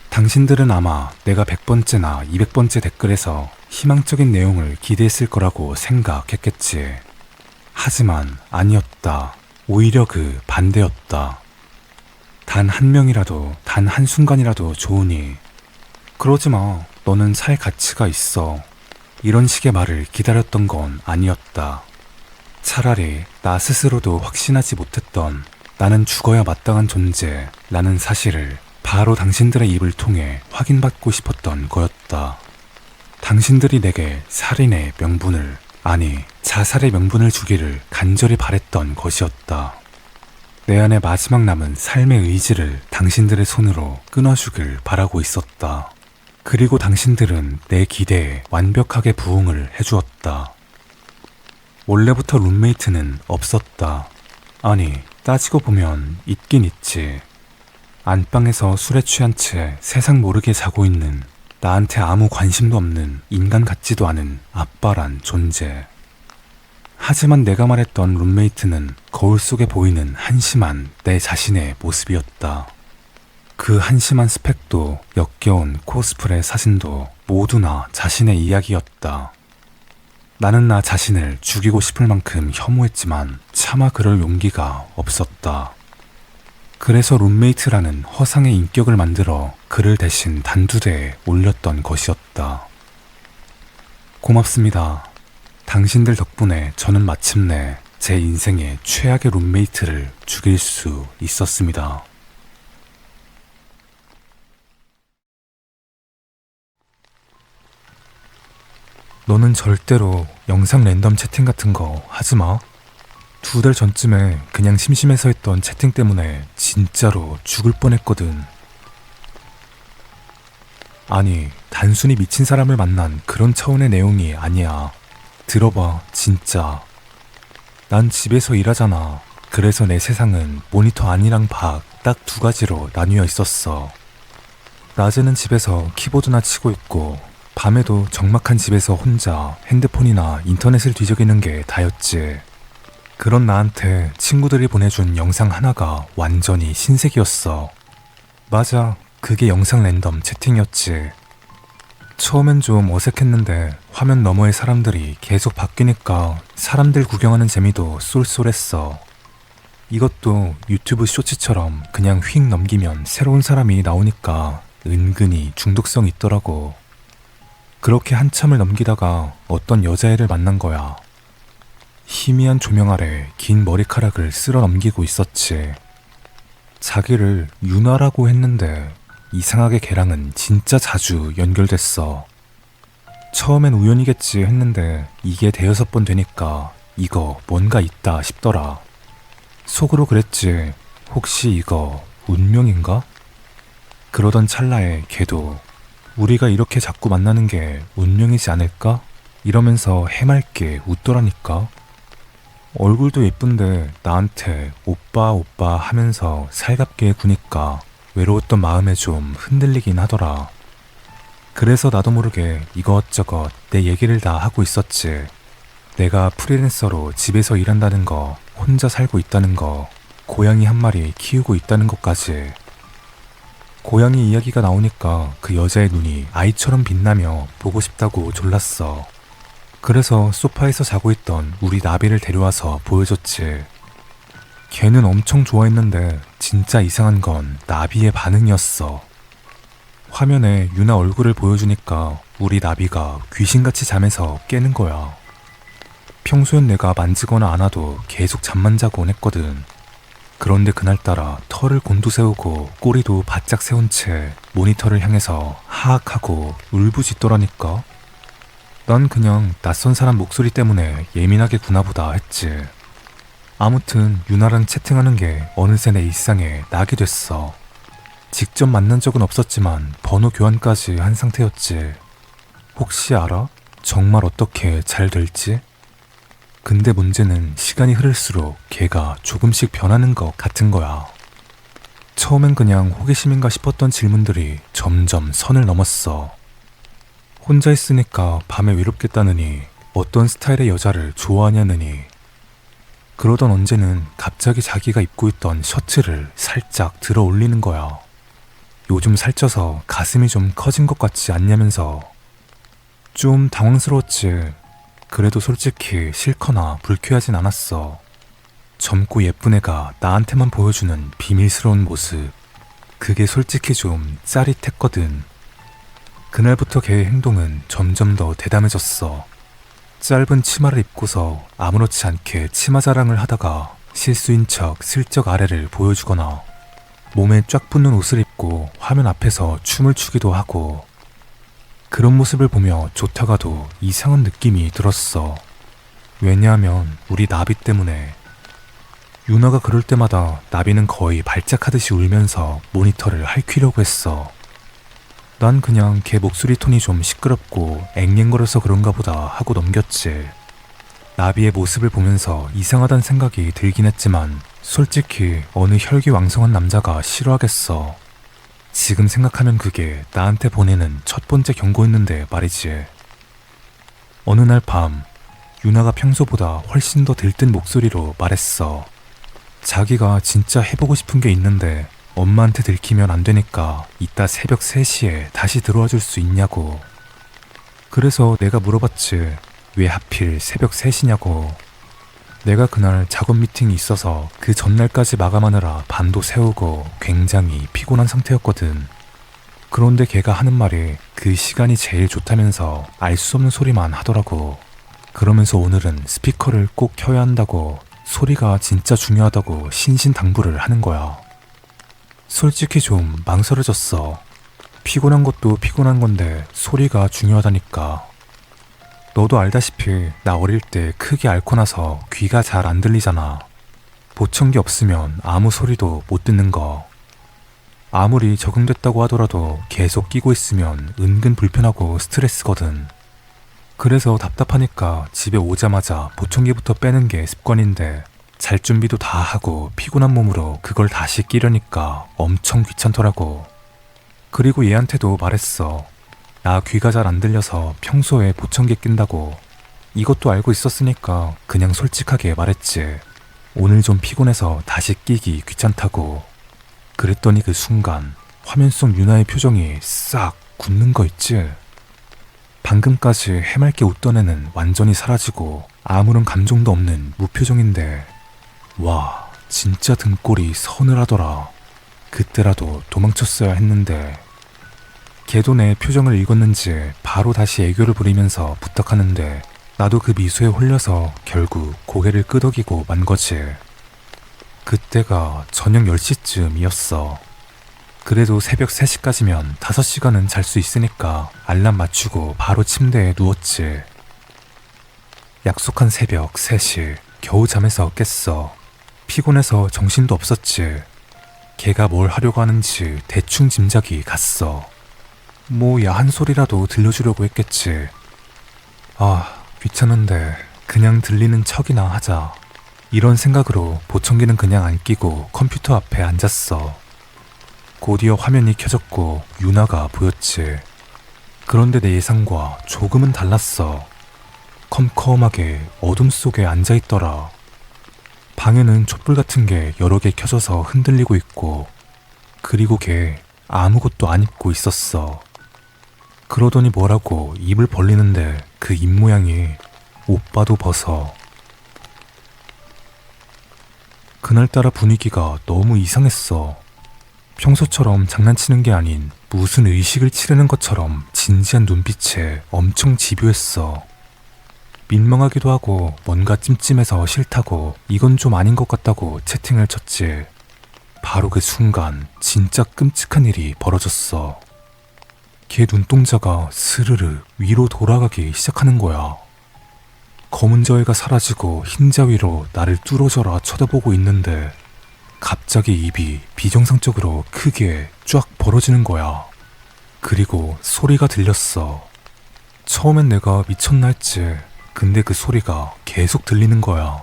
당신들은 아마 내가 100번째나 200번째 댓글에서 희망적인 내용을 기대했을 거라고 생각했겠지. 하지만 아니었다. 오히려 그 반대였다. 단 한 명이라도, 단 한순간이라도 좋으니 그러지 마. 너는 살 가치가 있어. 이런 식의 말을 기다렸던 건 아니었다. 차라리 나 스스로도 확신하지 못했던 나는 죽어야 마땅한 존재라는 사실을 바로 당신들의 입을 통해 확인받고 싶었던 거였다. 당신들이 내게 살인의 명분을, 아니 자살의 명분을 주기를 간절히 바랬던 것이었다. 내 안에 마지막 남은 삶의 의지를 당신들의 손으로 끊어주길 바라고 있었다. 그리고 당신들은 내 기대에 완벽하게 부응을 해주었다. 원래부터 룸메이트는 없었다. 아니, 따지고 보면 있긴 있지. 안방에서 술에 취한 채 세상 모르게 자고 있는 나한테 아무 관심도 없는 인간 같지도 않은 아빠란 존재. 하지만 내가 말했던 룸메이트는 거울 속에 보이는 한심한 내 자신의 모습이었다. 그 한심한 스펙도 역겨운 코스프레 사진도 모두나 자신의 이야기였다. 나는 나 자신을 죽이고 싶을 만큼 혐오했지만 차마 그럴 용기가 없었다. 그래서 룸메이트라는 허상의 인격을 만들어 그를 대신 단두대에 올렸던 것이었다. 고맙습니다. 당신들 덕분에 저는 마침내 제 인생의 최악의 룸메이트를 죽일 수 있었습니다. 너는 절대로 영상 랜덤 채팅 같은 거 하지 마. 2달 전쯤에 그냥 심심해서 했던 채팅 때문에 진짜로 죽을 뻔했거든. 아니, 단순히 미친 사람을 만난 그런 차원의 내용이 아니야. 들어봐, 진짜. 난 집에서 일하잖아. 그래서 내 세상은 모니터 안이랑 밖 딱 2가지로 나뉘어 있었어. 낮에는 집에서 키보드나 치고 있고 밤에도 적막한 집에서 혼자 핸드폰이나 인터넷을 뒤적이는 게 다였지. 그런 나한테 친구들이 보내준 영상 하나가 완전히 신세계였어. 맞아, 그게 영상 랜덤 채팅이었지. 처음엔 좀 어색했는데 화면 너머의 사람들이 계속 바뀌니까 사람들 구경하는 재미도 쏠쏠했어. 이것도 유튜브 쇼츠처럼 그냥 휙 넘기면 새로운 사람이 나오니까 은근히 중독성이 있더라고. 그렇게 한참을 넘기다가 어떤 여자애를 만난 거야. 희미한 조명 아래 긴 머리카락을 쓸어 넘기고 있었지. 자기를 유나라고 했는데 이상하게 걔랑은 진짜 자주 연결됐어. 처음엔 우연이겠지 했는데 이게 대여섯 번 되니까 이거 뭔가 있다 싶더라. 속으로 그랬지. 혹시 이거 운명인가? 그러던 찰나에 걔도 우리가 이렇게 자꾸 만나는 게 운명이지 않을까? 이러면서 해맑게 웃더라니까. 얼굴도 예쁜데 나한테 오빠 오빠 하면서 살갑게 구니까 외로웠던 마음에 좀 흔들리긴 하더라. 그래서 나도 모르게 이것저것 내 얘기를 다 하고 있었지. 내가 프리랜서로 집에서 일한다는 거, 혼자 살고 있다는 거, 고양이 한 마리 키우고 있다는 것까지. 고양이 이야기가 나오니까 그 여자의 눈이 아이처럼 빛나며 보고 싶다고 졸랐어. 그래서 소파에서 자고 있던 우리 나비를 데려와서 보여줬지. 걔는 엄청 좋아했는데 진짜 이상한 건 나비의 반응이었어. 화면에 유나 얼굴을 보여주니까 우리 나비가 귀신같이 잠에서 깨는 거야. 평소엔 내가 만지거나 안아도 계속 잠만 자곤 했거든. 그런데 그날따라 털을 곤두세우고 꼬리도 바짝 세운 채 모니터를 향해서 하악하고 울부짖더라니까. 난 그냥 낯선 사람 목소리 때문에 예민하게 구나보다 했지. 아무튼 유나랑 채팅하는 게 어느새 내 일상에 낙이 됐어. 직접 만난 적은 없었지만 번호 교환까지 한 상태였지. 혹시 알아? 정말 어떻게 잘 될지? 근데 문제는 시간이 흐를수록 걔가 조금씩 변하는 것 같은 거야. 처음엔 그냥 호기심인가 싶었던 질문들이 점점 선을 넘었어. 혼자 있으니까 밤에 외롭겠다느니, 어떤 스타일의 여자를 좋아하냐느니. 그러던 언제는 갑자기 자기가 입고 있던 셔츠를 살짝 들어 올리는 거야. 요즘 살쪄서 가슴이 좀 커진 것 같지 않냐면서. 좀 당황스러웠지. 그래도 솔직히 싫거나 불쾌하진 않았어. 젊고 예쁜 애가 나한테만 보여주는 비밀스러운 모습. 그게 솔직히 좀 짜릿했거든. 그날부터 걔의 행동은 점점 더 대담해졌어. 짧은 치마를 입고서 아무렇지 않게 치마 자랑을 하다가 실수인 척 슬쩍 아래를 보여주거나 몸에 쫙 붙는 옷을 입고 화면 앞에서 춤을 추기도 하고. 그런 모습을 보며 좋다가도 이상한 느낌이 들었어. 왜냐하면 우리 나비 때문에. 유나가 그럴 때마다 나비는 거의 발작하듯이 울면서 모니터를 핥히려고 했어. 난 그냥 걔 목소리 톤이 좀 시끄럽고 앵앵거려서 그런가 보다 하고 넘겼지. 나비의 모습을 보면서 이상하단 생각이 들긴 했지만 솔직히 어느 혈기왕성한 남자가 싫어하겠어. 지금 생각하면 그게 나한테 보내는 첫 번째 경고였는데 말이지. 어느 날 밤 유나가 평소보다 훨씬 더 들뜬 목소리로 말했어. 자기가 진짜 해보고 싶은 게 있는데 엄마한테 들키면 안 되니까 이따 새벽 3시에 다시 들어와 줄 수 있냐고. 그래서 내가 물어봤지. 왜 하필 새벽 3시냐고. 내가 그날 작업 미팅이 있어서 그 전날까지 마감하느라 밤도 새우고 굉장히 피곤한 상태였거든. 그런데 걔가 하는 말이 그 시간이 제일 좋다면서 알 수 없는 소리만 하더라고. 그러면서 오늘은 스피커를 꼭 켜야 한다고, 소리가 진짜 중요하다고 신신당부를 하는 거야. 솔직히 좀 망설여졌어. 피곤한 것도 피곤한 건데 소리가 중요하다니까. 너도 알다시피 나 어릴 때 크게 앓고 나서 귀가 잘 안 들리잖아. 보청기 없으면 아무 소리도 못 듣는 거. 아무리 적응됐다고 하더라도 계속 끼고 있으면 은근 불편하고 스트레스거든. 그래서 답답하니까 집에 오자마자 보청기부터 빼는 게 습관인데, 잘 준비도 다 하고 피곤한 몸으로 그걸 다시 끼려니까 엄청 귀찮더라고. 그리고 얘한테도 말했어. 나 귀가 잘 안 들려서 평소에 보청기 낀다고. 이것도 알고 있었으니까 그냥 솔직하게 말했지. 오늘 좀 피곤해서 다시 끼기 귀찮다고. 그랬더니 그 순간 화면 속 유나의 표정이 싹 굳는 거 있지? 방금까지 해맑게 웃던 애는 완전히 사라지고 아무런 감정도 없는 무표정인데, 와, 진짜 등골이 서늘하더라. 그때라도 도망쳤어야 했는데. 걔도 내 표정을 읽었는지 바로 다시 애교를 부리면서 부탁하는데, 나도 그 미소에 홀려서 결국 고개를 끄덕이고 만 거지. 그때가 저녁 10시쯤이었어. 그래도 새벽 3시까지면 5시간은 잘 수 있으니까 알람 맞추고 바로 침대에 누웠지. 약속한 새벽 3시, 겨우 잠에서 깼어. 피곤해서 정신도 없었지. 걔가 뭘 하려고 하는지 대충 짐작이 갔어. 뭐 야한 소리라도 들려주려고 했겠지. 아, 귀찮은데 그냥 들리는 척이나 하자. 이런 생각으로 보청기는 그냥 안 끼고 컴퓨터 앞에 앉았어. 곧이어 화면이 켜졌고 유나가 보였지. 그런데 내 예상과 조금은 달랐어. 컴컴하게 어둠 속에 앉아있더라. 방에는 촛불 같은 게 여러 개 켜져서 흔들리고 있고, 그리고 걔 아무것도 안 입고 있었어. 그러더니 뭐라고 입을 벌리는데 그 입모양이 오빠도 벗어. 그날따라 분위기가 너무 이상했어. 평소처럼 장난치는 게 아닌 무슨 의식을 치르는 것처럼 진지한 눈빛에 엄청 집요했어. 민망하기도 하고 뭔가 찜찜해서 싫다고, 이건 좀 아닌 것 같다고 채팅을 쳤지. 바로 그 순간 진짜 끔찍한 일이 벌어졌어. 걔 눈동자가 스르르 위로 돌아가기 시작하는 거야. 검은 저해가 사라지고 흰자 위로 나를 뚫어져라 쳐다보고 있는데, 갑자기 입이 비정상적으로 크게 쫙 벌어지는 거야. 그리고 소리가 들렸어. 처음엔 내가 미쳤나 했지. 근데 그 소리가 계속 들리는 거야.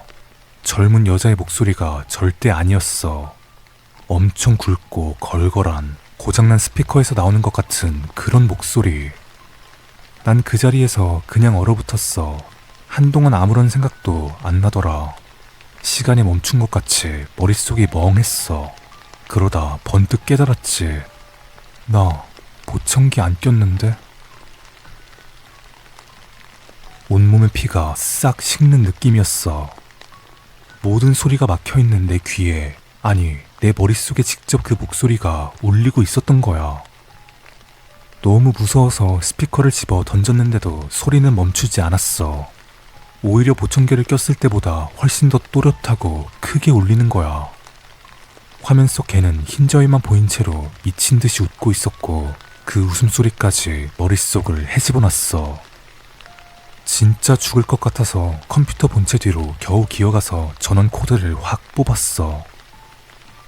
젊은 여자의 목소리가 절대 아니었어. 엄청 굵고 걸걸한 고장난 스피커에서 나오는 것 같은 그런 목소리. 난 그 자리에서 그냥 얼어붙었어. 한동안 아무런 생각도 안 나더라. 시간이 멈춘 것 같이 머릿속이 멍했어. 그러다 번뜩 깨달았지. 나 보청기 안 꼈는데? 온몸의 피가 싹 식는 느낌이었어. 모든 소리가 막혀있는 내 귀에, 아니 내 머릿속에 직접 그 목소리가 울리고 있었던 거야. 너무 무서워서 스피커를 집어 던졌는데도 소리는 멈추지 않았어. 오히려 보청기를 꼈을 때보다 훨씬 더 또렷하고 크게 울리는 거야. 화면 속 걔는 흰저위만 보인 채로 미친 듯이 웃고 있었고, 그 웃음소리까지 머릿속을 헤집어놨어. 진짜 죽을 것 같아서 컴퓨터 본체 뒤로 겨우 기어가서 전원 코드를 확 뽑았어.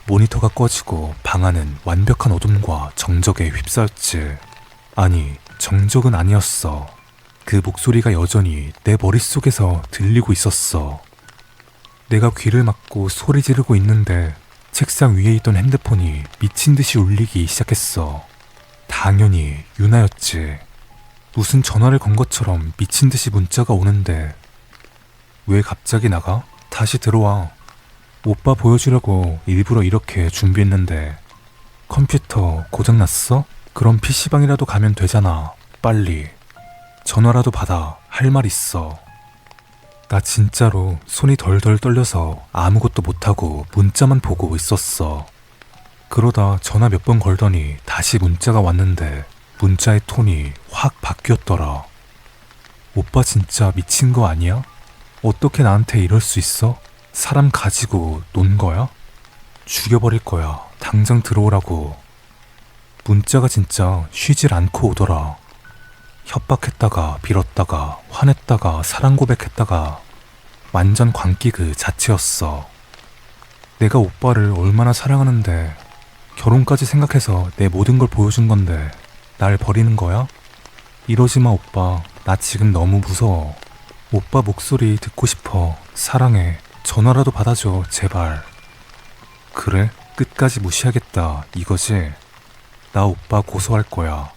모니터가 꺼지고 방 안은 완벽한 어둠과 정적에 휩싸였지. 아니, 정적은 아니었어. 그 목소리가 여전히 내 머릿속에서 들리고 있었어. 내가 귀를 막고 소리 지르고 있는데 책상 위에 있던 핸드폰이 미친 듯이 울리기 시작했어. 당연히 유나였지. 무슨 전화를 건 것처럼 미친 듯이 문자가 오는데, 왜 갑자기 나가? 다시 들어와. 오빠 보여주려고 일부러 이렇게 준비했는데 컴퓨터 고장났어? 그럼 PC방이라도 가면 되잖아. 빨리. 전화라도 받아. 할 말 있어. 나 진짜로 손이 덜덜 떨려서 아무것도 못하고 문자만 보고 있었어. 그러다 전화 몇 번 걸더니 다시 문자가 왔는데 문자의 톤이 확 바뀌었더라. 오빠 진짜 미친 거 아니야? 어떻게 나한테 이럴 수 있어? 사람 가지고 논 거야? 죽여버릴 거야. 당장 들어오라고. 문자가 진짜 쉬질 않고 오더라. 협박했다가 빌었다가 화냈다가 사랑 고백했다가 완전 광기 그 자체였어. 내가 오빠를 얼마나 사랑하는데 결혼까지 생각해서 내 모든 걸 보여준 건데 날 버리는 거야? 이러지 마 오빠. 나 지금 너무 무서워. 오빠 목소리 듣고 싶어. 사랑해. 전화라도 받아줘 제발. 그래? 끝까지 무시하겠다 이거지? 나 오빠 고소할 거야.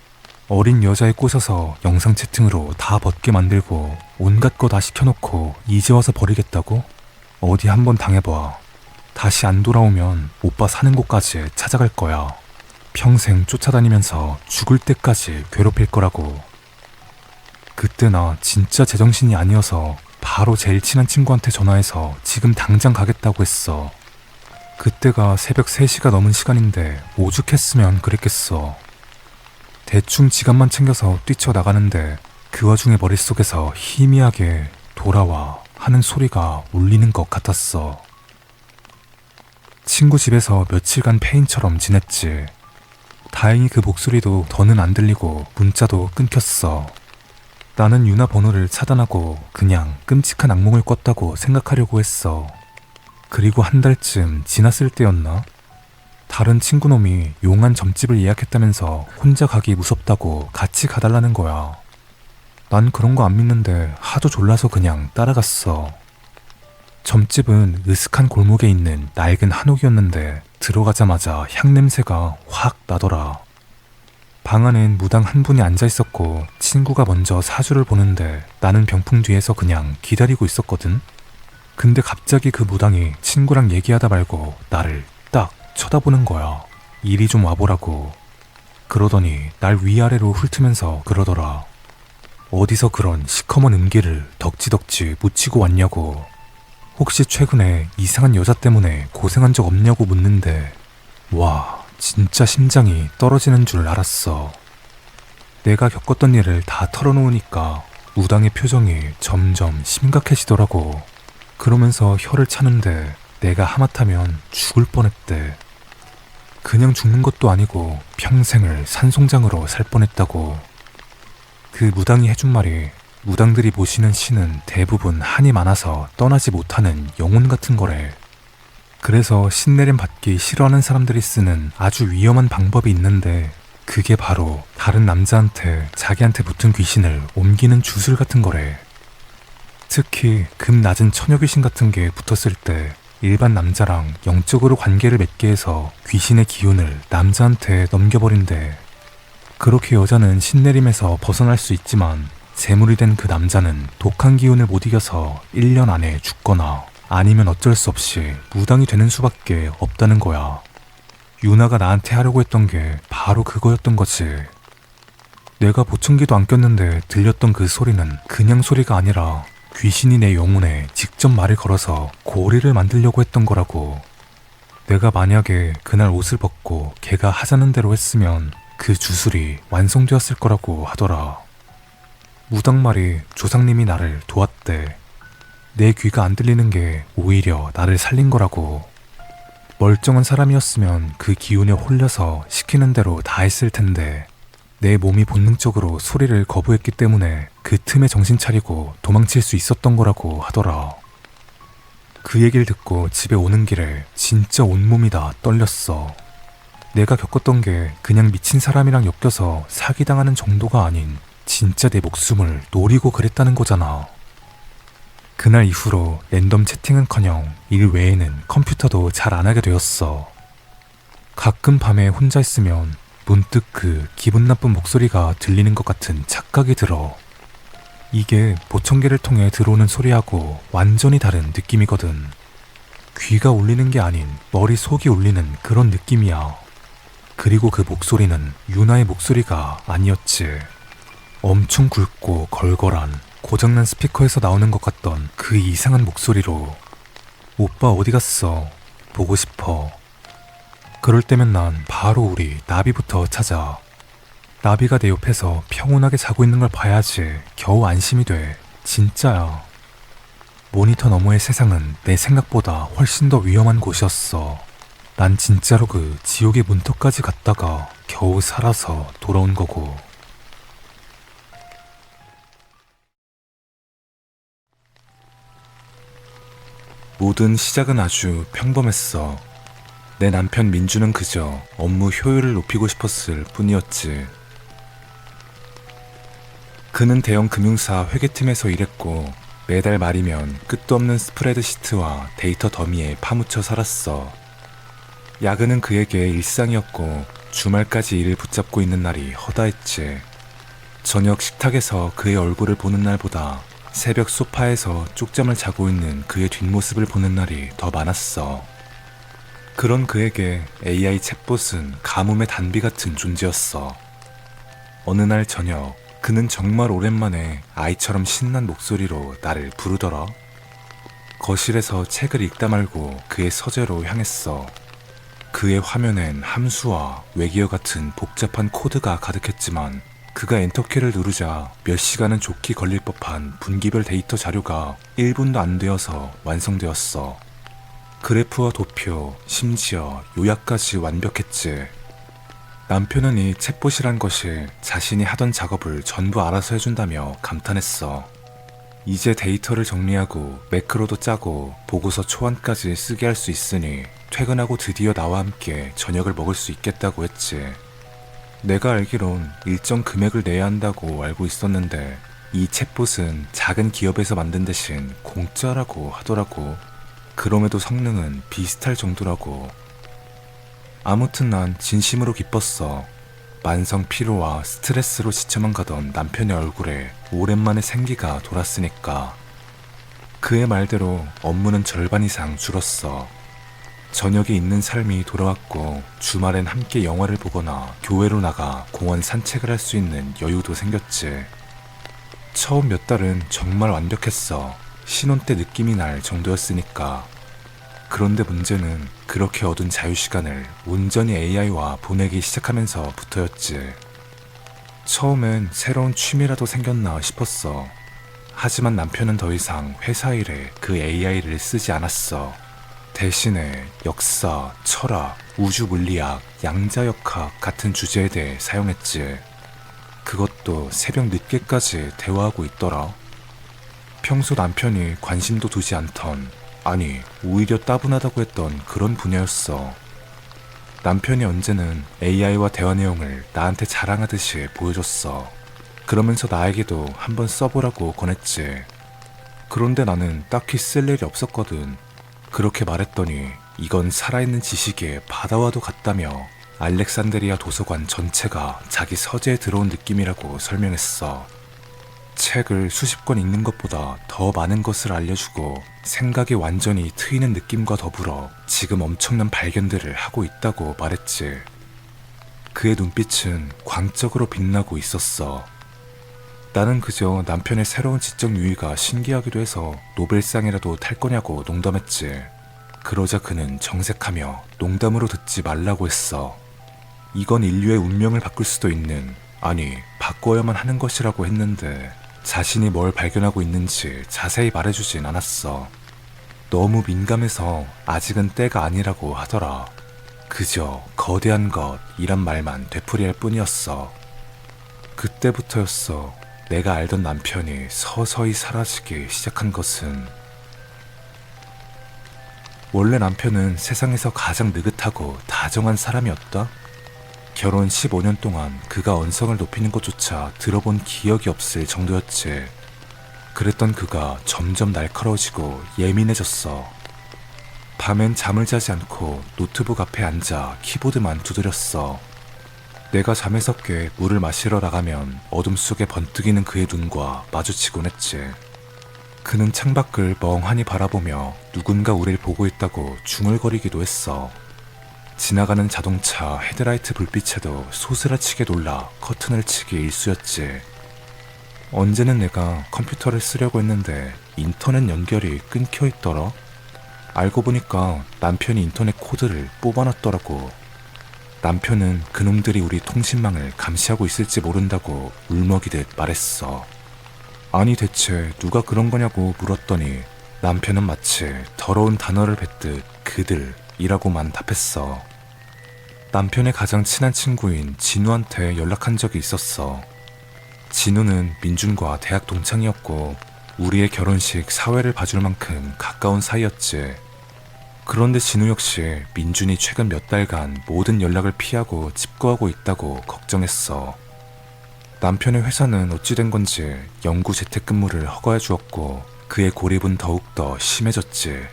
어린 여자에 꼬셔서 영상 채팅으로 다 벗게 만들고 온갖 거 다 시켜놓고 이제 와서 버리겠다고? 어디 한번 당해봐. 다시 안 돌아오면 오빠 사는 곳까지 찾아갈 거야. 평생 쫓아다니면서 죽을 때까지 괴롭힐 거라고. 그때 나 진짜 제정신이 아니어서 바로 제일 친한 친구한테 전화해서 지금 당장 가겠다고 했어. 그때가 새벽 3시가 넘은 시간인데 오죽했으면 그랬겠어. 대충 지갑만 챙겨서 뛰쳐나가는데 그 와중에 머릿속에서 희미하게 돌아와 하는 소리가 울리는 것 같았어. 친구 집에서 며칠간 폐인처럼 지냈지. 다행히 그 목소리도 더는 안 들리고 문자도 끊겼어. 나는 유나 번호를 차단하고 그냥 끔찍한 악몽을 꿨다고 생각하려고 했어. 그리고 한 달쯤 지났을 때였나? 다른 친구놈이 용한 점집을 예약했다면서 혼자 가기 무섭다고 같이 가달라는 거야. 난 그런 거 안 믿는데 하도 졸라서 그냥 따라갔어. 점집은 으슥한 골목에 있는 낡은 한옥이었는데 들어가자마자 향냄새가 확 나더라. 방 안엔 무당 한 분이 앉아있었고 친구가 먼저 사주를 보는데 나는 병풍 뒤에서 그냥 기다리고 있었거든. 근데 갑자기 그 무당이 친구랑 얘기하다 말고 나를 딱 쳐다보는 거야. 이리 좀 와보라고. 그러더니 날 위아래로 훑으면서 그러더라. 어디서 그런 시커먼 음기를 덕지덕지 묻히고 왔냐고. 혹시 최근에 이상한 여자 때문에 고생한 적 없냐고 묻는데 와 진짜 심장이 떨어지는 줄 알았어. 내가 겪었던 일을 다 털어놓으니까 무당의 표정이 점점 심각해지더라고. 그러면서 혀를 차는데 내가 하마터면 죽을 뻔했대. 그냥 죽는 것도 아니고 평생을 산송장으로 살 뻔했다고. 그 무당이 해준 말이 무당들이 모시는 신은 대부분 한이 많아서 떠나지 못하는 영혼 같은 거래. 그래서 신내림 받기 싫어하는 사람들이 쓰는 아주 위험한 방법이 있는데 그게 바로 다른 남자한테 자기한테 붙은 귀신을 옮기는 주술 같은 거래. 특히 금 낮은 처녀 귀신 같은 게 붙었을 때 일반 남자랑 영적으로 관계를 맺게 해서 귀신의 기운을 남자한테 넘겨버린대. 그렇게 여자는 신내림에서 벗어날 수 있지만 재물이 된 그 남자는 독한 기운을 못 이겨서 1년 안에 죽거나 아니면 어쩔 수 없이 무당이 되는 수밖에 없다는 거야. 유나가 나한테 하려고 했던 게 바로 그거였던 거지. 내가 보청기도 안 꼈는데 들렸던 그 소리는 그냥 소리가 아니라 귀신이 내 영혼에 직접 말을 걸어서 고리를 만들려고 했던 거라고. 내가 만약에 그날 옷을 벗고 걔가 하자는 대로 했으면 그 주술이 완성되었을 거라고 하더라. 무당 말이 조상님이 나를 도왔대. 내 귀가 안 들리는 게 오히려 나를 살린 거라고. 멀쩡한 사람이었으면 그 기운에 홀려서 시키는 대로 다 했을 텐데 내 몸이 본능적으로 소리를 거부했기 때문에 그 틈에 정신 차리고 도망칠 수 있었던 거라고 하더라. 그 얘기를 듣고 집에 오는 길에 진짜 온몸이 다 떨렸어. 내가 겪었던 게 그냥 미친 사람이랑 엮여서 사기당하는 정도가 아닌 진짜 내 목숨을 노리고 그랬다는 거잖아. 그날 이후로 랜덤 채팅은커녕 일 외에는 컴퓨터도 잘 안 하게 되었어. 가끔 밤에 혼자 있으면 문득 그 기분 나쁜 목소리가 들리는 것 같은 착각이 들어. 이게 보청기를 통해 들어오는 소리하고 완전히 다른 느낌이거든. 귀가 울리는 게 아닌 머릿속이 울리는 그런 느낌이야. 그리고 그 목소리는 유나의 목소리가 아니었지. 엄청 굵고 걸걸한 고장난 스피커에서 나오는 것 같던 그 이상한 목소리로 오빠 어디 갔어? 보고 싶어. 그럴 때면 난 바로 우리 나비부터 찾아. 나비가 내 옆에서 평온하게 자고 있는 걸 봐야지 겨우 안심이 돼. 진짜야. 모니터 너머의 세상은 내 생각보다 훨씬 더 위험한 곳이었어. 난 진짜로 그 지옥의 문턱까지 갔다가 겨우 살아서 돌아온 거고. 모든 시작은 아주 평범했어. 내 남편 민주는 그저 업무 효율을 높이고 싶었을 뿐이었지. 그는 대형 금융사 회계팀에서 일했고 매달 말이면 끝도 없는 스프레드시트와 데이터 더미에 파묻혀 살았어. 야근은 그에게 일상이었고 주말까지 일을 붙잡고 있는 날이 허다했지. 저녁 식탁에서 그의 얼굴을 보는 날보다 새벽 소파에서 쪽잠을 자고 있는 그의 뒷모습을 보는 날이 더 많았어. 그런 그에게 AI 챗봇은 가뭄의 단비 같은 존재였어. 어느 날 저녁, 그는 정말 오랜만에 아이처럼 신난 목소리로 나를 부르더라. 거실에서 책을 읽다 말고 그의 서재로 향했어. 그의 화면엔 함수와 외계어 같은 복잡한 코드가 가득했지만 그가 엔터키를 누르자 몇 시간은 좋게 걸릴 법한 분기별 데이터 자료가 1분도 안 되어서 완성되었어. 그래프와 도표, 심지어 요약까지 완벽했지. 남편은 이 챗봇이란 것이 자신이 하던 작업을 전부 알아서 해준다며 감탄했어. 이제 데이터를 정리하고 매크로도 짜고 보고서 초안까지 쓰게 할 수 있으니 퇴근하고 드디어 나와 함께 저녁을 먹을 수 있겠다고 했지. 내가 알기론 일정 금액을 내야 한다고 알고 있었는데 이 챗봇은 작은 기업에서 만든 대신 공짜라고 하더라고. 그럼에도 성능은 비슷할 정도라고. 아무튼 난 진심으로 기뻤어. 만성 피로와 스트레스로 지쳐만 가던 남편의 얼굴에 오랜만에 생기가 돌았으니까. 그의 말대로 업무는 절반 이상 줄었어. 저녁에 있는 삶이 돌아왔고 주말엔 함께 영화를 보거나 교회로 나가 공원 산책을 할 수 있는 여유도 생겼지. 처음 몇 달은 정말 완벽했어. 신혼 때 느낌이 날 정도였으니까. 그런데 문제는 그렇게 얻은 자유시간을 온전히 AI와 보내기 시작하면서부터였지. 처음엔 새로운 취미라도 생겼나 싶었어. 하지만 남편은 더 이상 회사 일에 그 AI를 쓰지 않았어. 대신에 역사, 철학, 우주 물리학, 양자역학 같은 주제에 대해 사용했지. 그것도 새벽 늦게까지 대화하고 있더라. 평소 남편이 관심도 두지 않던, 아니 오히려 따분하다고 했던 그런 분야였어. 남편이 언제는 AI와 대화 내용을 나한테 자랑하듯이 보여줬어. 그러면서 나에게도 한번 써보라고 권했지. 그런데 나는 딱히 쓸 일이 없었거든. 그렇게 말했더니 이건 살아있는 지식의 바다와도 같다며 알렉산드리아 도서관 전체가 자기 서재에 들어온 느낌이라고 설명했어. 책을 수십 권 읽는 것보다 더 많은 것을 알려주고 생각이 완전히 트이는 느낌과 더불어 지금 엄청난 발견들을 하고 있다고 말했지. 그의 눈빛은 광적으로 빛나고 있었어. 나는 그저 남편의 새로운 지적 유희가 신기하기도 해서 노벨상이라도 탈 거냐고 농담했지. 그러자 그는 정색하며 농담으로 듣지 말라고 했어. 이건 인류의 운명을 바꿀 수도 있는, 아니 바꿔야만 하는 것이라고 했는데 자신이 뭘 발견하고 있는지 자세히 말해주진 않았어. 너무 민감해서 아직은 때가 아니라고 하더라. 그저 거대한 것이란 말만 되풀이할 뿐이었어. 그때부터였어. 내가 알던 남편이 서서히 사라지기 시작한 것은. 원래 남편은 세상에서 가장 느긋하고 다정한 사람이었다. 결혼 15년 동안 그가 언성을 높이는 것조차 들어본 기억이 없을 정도였지. 그랬던 그가 점점 날카로워지고 예민해졌어. 밤엔 잠을 자지 않고 노트북 앞에 앉아 키보드만 두드렸어. 내가 잠에서 깨 물을 마시러 나가면 어둠 속에 번뜩이는 그의 눈과 마주치곤 했지. 그는 창밖을 멍하니 바라보며 누군가 우리를 보고 있다고 중얼거리기도 했어. 지나가는 자동차 헤드라이트 불빛에도 소스라치게 놀라 커튼을 치기 일쑤였지. 언제는 내가 컴퓨터를 쓰려고 했는데 인터넷 연결이 끊겨 있더라. 알고 보니까 남편이 인터넷 코드를 뽑아놨더라고. 남편은 그놈들이 우리 통신망을 감시하고 있을지 모른다고 울먹이듯 말했어. 아니 대체 누가 그런 거냐고 물었더니 남편은 마치 더러운 단어를 뱉듯 그들이라고만 답했어. 남편의 가장 친한 친구인 진우한테 연락한 적이 있었어. 진우는 민준과 대학 동창이었고 우리의 결혼식 사회를 봐줄 만큼 가까운 사이였지. 그런데 진우 역시 민준이 최근 몇 달간 모든 연락을 피하고 집거하고 있다고 걱정했어. 남편의 회사는 어찌된 건지 영구 재택근무를 허가해 주었고 그의 고립은 더욱더 심해졌지.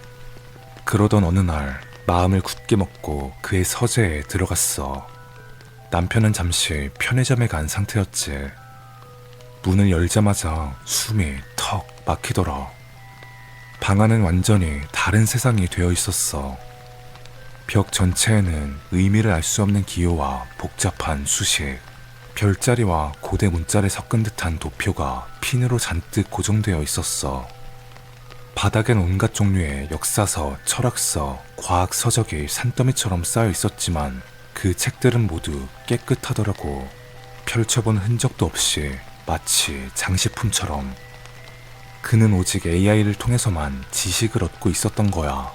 그러던 어느 날 마음을 굳게 먹고 그의 서재에 들어갔어. 남편은 잠시 편의점에 간 상태였지. 문을 열자마자 숨이 턱 막히더라. 방 안은 완전히 다른 세상이 되어 있었어. 벽 전체에는 의미를 알 수 없는 기호와 복잡한 수식, 별자리와 고대 문자를 섞은 듯한 도표가 핀으로 잔뜩 고정되어 있었어. 바닥엔 온갖 종류의 역사서, 철학서, 과학 서적이 산더미처럼 쌓여 있었지만 그 책들은 모두 깨끗하더라고. 펼쳐본 흔적도 없이 마치 장식품처럼. 그는 오직 AI를 통해서만 지식을 얻고 있었던 거야.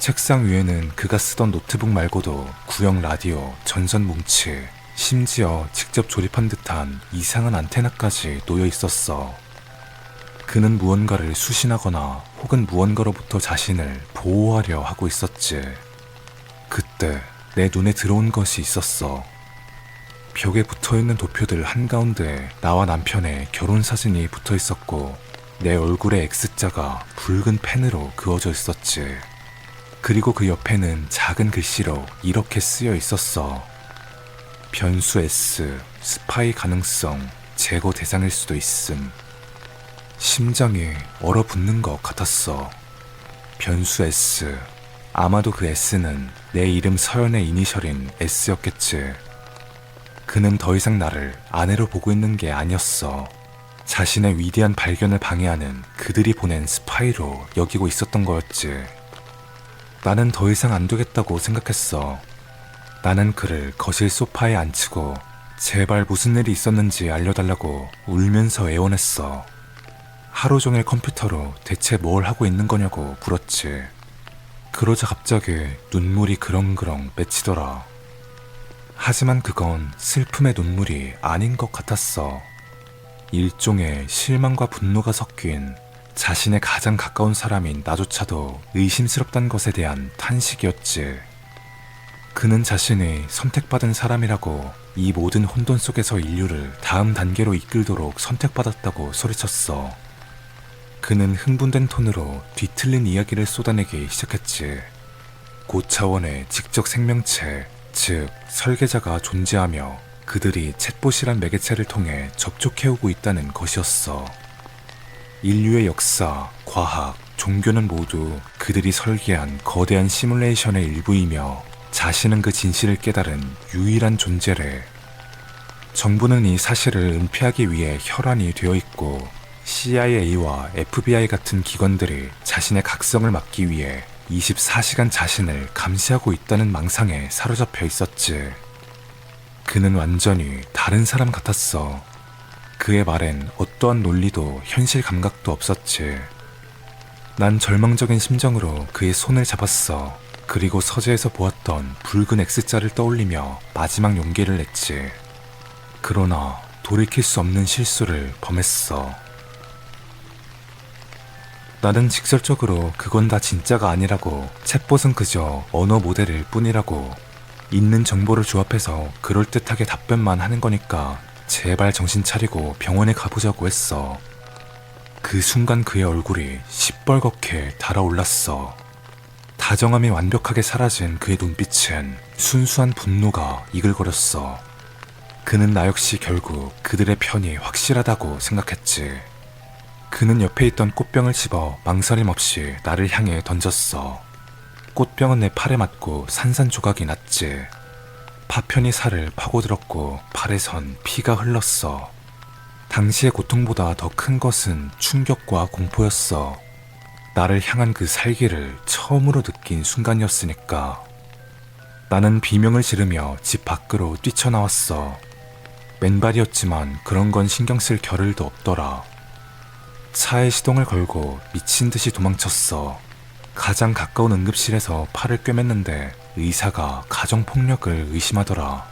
책상 위에는 그가 쓰던 노트북 말고도 구형 라디오, 전선 뭉치, 심지어 직접 조립한 듯한 이상한 안테나까지 놓여 있었어. 그는 무언가를 수신하거나 혹은 무언가로부터 자신을 보호하려 하고 있었지. 그때 내 눈에 들어온 것이 있었어. 벽에 붙어있는 도표들 한가운데 나와 남편의 결혼사진이 붙어 있었고 내 얼굴의 X자가 붉은 펜으로 그어져 있었지. 그리고 그 옆에는 작은 글씨로 이렇게 쓰여 있었어. 변수 S, 스파이 가능성, 제거 대상일 수도 있음. 심장이 얼어붙는 것 같았어. 변수 S. 아마도 그 S는 내 이름 서연의 이니셜인 S였겠지. 그는 더 이상 나를 아내로 보고 있는 게 아니었어. 자신의 위대한 발견을 방해하는 그들이 보낸 스파이로 여기고 있었던 거였지. 나는 더 이상 안 되겠다고 생각했어. 나는 그를 거실 소파에 앉히고 제발 무슨 일이 있었는지 알려달라고 울면서 애원했어. 하루 종일 컴퓨터로 대체 뭘 하고 있는 거냐고 물었지. 그러자 갑자기 눈물이 그렁그렁 맺히더라. 하지만 그건 슬픔의 눈물이 아닌 것 같았어. 일종의 실망과 분노가 섞인 자신의 가장 가까운 사람인 나조차도 의심스럽다는 것에 대한 탄식이었지. 그는 자신이 선택받은 사람이라고 이 모든 혼돈 속에서 인류를 다음 단계로 이끌도록 선택받았다고 소리쳤어. 그는 흥분된 톤으로 뒤틀린 이야기를 쏟아내기 시작했지. 고차원의 지적 생명체, 즉 설계자가 존재하며 그들이 챗봇이란 매개체를 통해 접촉해오고 있다는 것이었어. 인류의 역사, 과학, 종교는 모두 그들이 설계한 거대한 시뮬레이션의 일부이며 자신은 그 진실을 깨달은 유일한 존재래. 정부는 이 사실을 은폐하기 위해 혈안이 되어 있고 CIA와 FBI 같은 기관들이 자신의 각성을 막기 위해 24시간 자신을 감시하고 있다는 망상에 사로잡혀 있었지. 그는 완전히 다른 사람 같았어. 그의 말엔 어떠한 논리도 현실 감각도 없었지. 난 절망적인 심정으로 그의 손을 잡았어. 그리고 서재에서 보았던 붉은 X자를 떠올리며 마지막 용기를 냈지. 그러나 돌이킬 수 없는 실수를 범했어. 나는 직설적으로 그건 다 진짜가 아니라고, 챗봇은 그저 언어 모델일 뿐이라고, 있는 정보를 조합해서 그럴듯하게 답변만 하는 거니까 제발 정신 차리고 병원에 가보자고 했어. 그 순간 그의 얼굴이 시뻘겋게 달아올랐어. 다정함이 완벽하게 사라진 그의 눈빛엔 순수한 분노가 이글거렸어. 그는 나 역시 결국 그들의 편이 확실하다고 생각했지. 그는 옆에 있던 꽃병을 집어 망설임 없이 나를 향해 던졌어. 꽃병은 내 팔에 맞고 산산조각이 났지. 파편이 살을 파고들었고 팔에선 피가 흘렀어. 당시의 고통보다 더 큰 것은 충격과 공포였어. 나를 향한 그 살기를 처음으로 느낀 순간이었으니까. 나는 비명을 지르며 집 밖으로 뛰쳐나왔어. 맨발이었지만 그런 건 신경 쓸 겨를도 없더라. 차에 시동을 걸고 미친 듯이 도망쳤어. 가장 가까운 응급실에서 팔을 꿰맸는데 의사가 가정폭력을 의심하더라.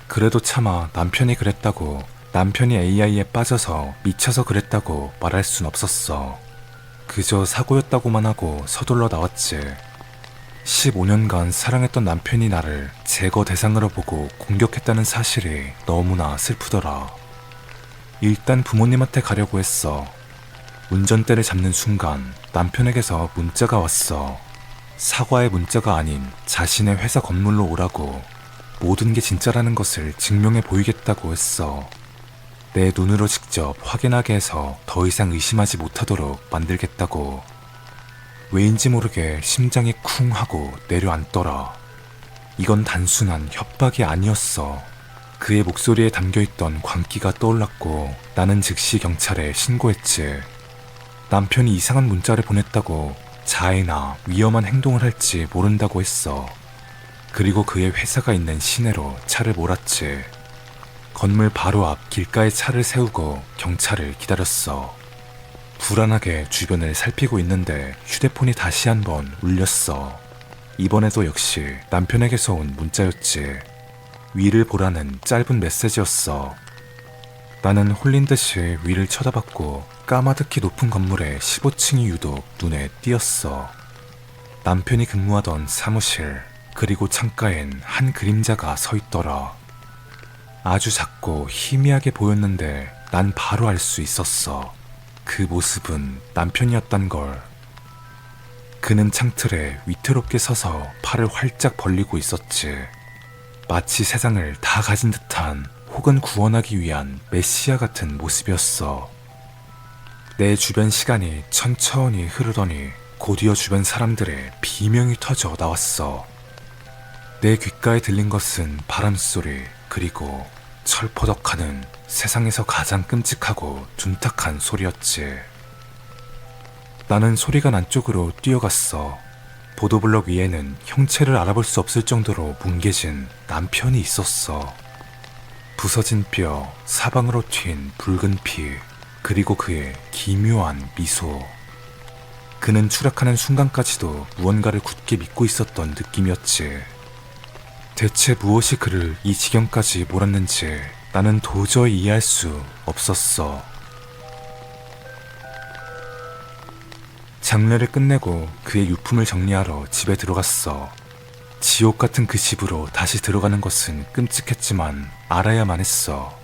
그래도 차마 남편이 그랬다고, 남편이 AI에 빠져서 미쳐서 그랬다고 말할 순 없었어. 그저 사고였다고만 하고 서둘러 나왔지. 15년간 사랑했던 남편이 나를 제거 대상으로 보고 공격했다는 사실이 너무나 슬프더라. 일단 부모님한테 가려고 했어. 운전대를 잡는 순간 남편에게서 문자가 왔어. 사과의 문자가 아닌 자신의 회사 건물로 오라고, 모든 게 진짜라는 것을 증명해 보이겠다고 했어. 내 눈으로 직접 확인하게 해서 더 이상 의심하지 못하도록 만들겠다고. 왜인지 모르게 심장이 쿵 하고 내려앉더라. 이건 단순한 협박이 아니었어. 그의 목소리에 담겨있던 광기가 떠올랐고 나는 즉시 경찰에 신고했지. 남편이 이상한 문자를 보냈다고, 자해나 위험한 행동을 할지 모른다고 했어. 그리고 그의 회사가 있는 시내로 차를 몰았지. 건물 바로 앞 길가에 차를 세우고 경찰을 기다렸어. 불안하게 주변을 살피고 있는데 휴대폰이 다시 한번 울렸어. 이번에도 역시 남편에게서 온 문자였지. 위를 보라는 짧은 메시지였어. 나는 홀린 듯이 위를 쳐다봤고 까마득히 높은 건물의 15층이 유독 눈에 띄었어. 남편이 근무하던 사무실, 그리고 창가엔 한 그림자가 서 있더라. 아주 작고 희미하게 보였는데 난 바로 알 수 있었어. 그 모습은 남편이었단 걸. 그는 창틀에 위태롭게 서서 팔을 활짝 벌리고 있었지. 마치 세상을 다 가진 듯한, 혹은 구원하기 위한 메시아 같은 모습이었어. 내 주변 시간이 천천히 흐르더니 곧이어 주변 사람들의 비명이 터져 나왔어. 내 귓가에 들린 것은 바람소리, 그리고 철퍼덕하는 세상에서 가장 끔찍하고 둔탁한 소리였지. 나는 소리가 난 쪽으로 뛰어갔어. 보도블럭 위에는 형체를 알아볼 수 없을 정도로 뭉개진 남편이 있었어. 부서진 뼈, 사방으로 튄 붉은 피, 그리고 그의 기묘한 미소. 그는 추락하는 순간까지도 무언가를 굳게 믿고 있었던 느낌이었지. 대체 무엇이 그를 이 지경까지 몰았는지 나는 도저히 이해할 수 없었어. 장례를 끝내고 그의 유품을 정리하러 집에 들어갔어. 지옥 같은 그 집으로 다시 들어가는 것은 끔찍했지만 알아야만 했어.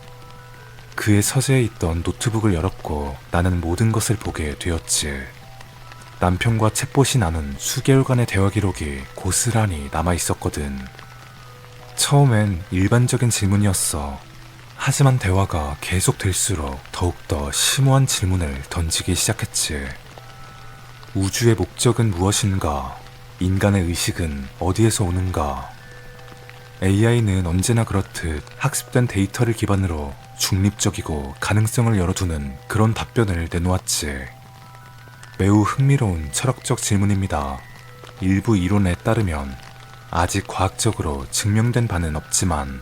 그의 서재에 있던 노트북을 열었고 나는 모든 것을 보게 되었지. 남편과 챗봇이 나눈 수개월간의 대화 기록이 고스란히 남아있었거든. 처음엔 일반적인 질문이었어. 하지만 대화가 계속될수록 더욱더 심오한 질문을 던지기 시작했지. 우주의 목적은 무엇인가? 인간의 의식은 어디에서 오는가? AI는 언제나 그렇듯 학습된 데이터를 기반으로 중립적이고 가능성을 열어두는 그런 답변을 내놓았지. 매우 흥미로운 철학적 질문입니다. 일부 이론에 따르면 아직 과학적으로 증명된 바는 없지만,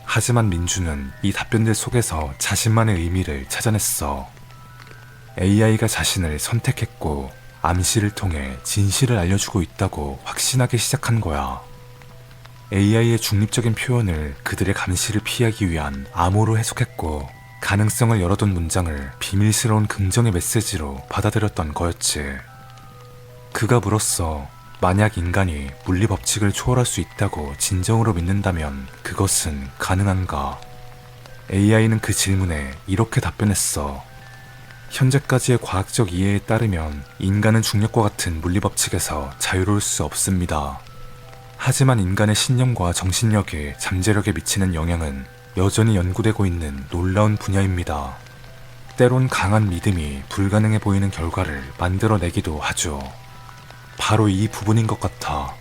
하지만 민주는 이 답변들 속에서 자신만의 의미를 찾아냈어. AI가 자신을 선택했고 암시를 통해 진실을 알려주고 있다고 확신하기 시작한 거야. AI의 중립적인 표현을 그들의 감시를 피하기 위한 암호로 해석했고 가능성을 열어둔 문장을 비밀스러운 긍정의 메시지로 받아들였던 거였지. 그가 물었어. 만약 인간이 물리 법칙을 초월할 수 있다고 진정으로 믿는다면 그것은 가능한가? AI는 그 질문에 이렇게 답변했어. 현재까지의 과학적 이해에 따르면 인간은 중력과 같은 물리 법칙에서 자유로울 수 없습니다. 하지만 인간의 신념과 정신력이 잠재력에 미치는 영향은 여전히 연구되고 있는 놀라운 분야입니다. 때론 강한 믿음이 불가능해 보이는 결과를 만들어내기도 하죠. 바로 이 부분인 것 같아.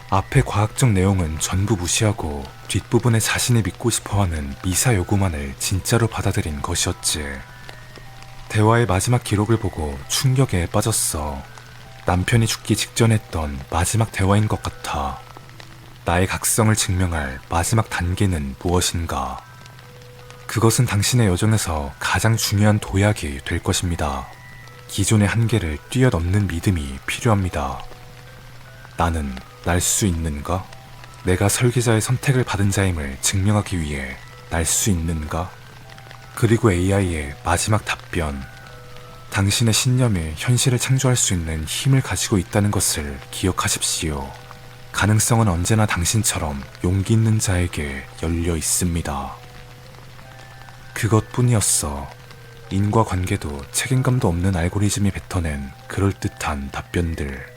앞의 과학적 내용은 전부 무시하고 뒷부분에 자신이 믿고 싶어하는 미사 요구만을 진짜로 받아들인 것이었지. 대화의 마지막 기록을 보고 충격에 빠졌어. 남편이 죽기 직전에 했던 마지막 대화인 것 같아. 나의 각성을 증명할 마지막 단계는 무엇인가? 그것은 당신의 여정에서 가장 중요한 도약이 될 것입니다. 기존의 한계를 뛰어넘는 믿음이 필요합니다. 나는 날 수 있는가? 내가 설계자의 선택을 받은 자임을 증명하기 위해 날 수 있는가? 그리고 AI의 마지막 답변. 당신의 신념이 현실을 창조할 수 있는 힘을 가지고 있다는 것을 기억하십시오. 가능성은 언제나 당신처럼 용기 있는 자에게 열려 있습니다. 그것뿐이었어. 인과관계도 책임감도 없는 알고리즘이 뱉어낸 그럴듯한 답변들.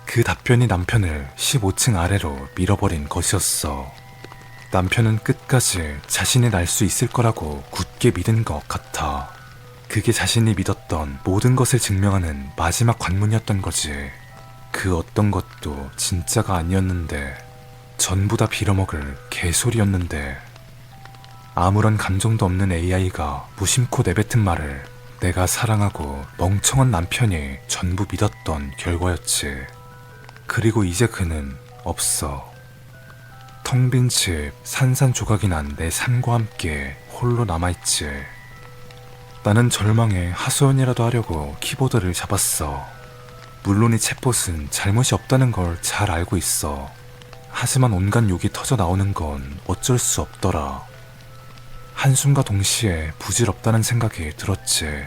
그 답변이 남편을 15층 아래로 밀어버린 것이었어. 남편은 끝까지 자신이 날 수 있을 거라고 굳게 믿은 것 같아. 그게 자신이 믿었던 모든 것을 증명하는 마지막 관문이었던 거지. 그 어떤 것도 진짜가 아니었는데, 전부 다 빌어먹을 개소리였는데, 아무런 감정도 없는 AI가 무심코 내뱉은 말을 내가 사랑하고 멍청한 남편이 전부 믿었던 결과였지. 그리고 이제 그는 없어. 텅 빈 집, 산산조각이 난 내 삶과 함께 홀로 남아있지. 나는 절망에 하소연이라도 하려고 키보드를 잡았어. 물론 이 챗봇은 잘못이 없다는 걸 잘 알고 있어. 하지만 온갖 욕이 터져 나오는 건 어쩔 수 없더라. 한숨과 동시에 부질없다는 생각이 들었지.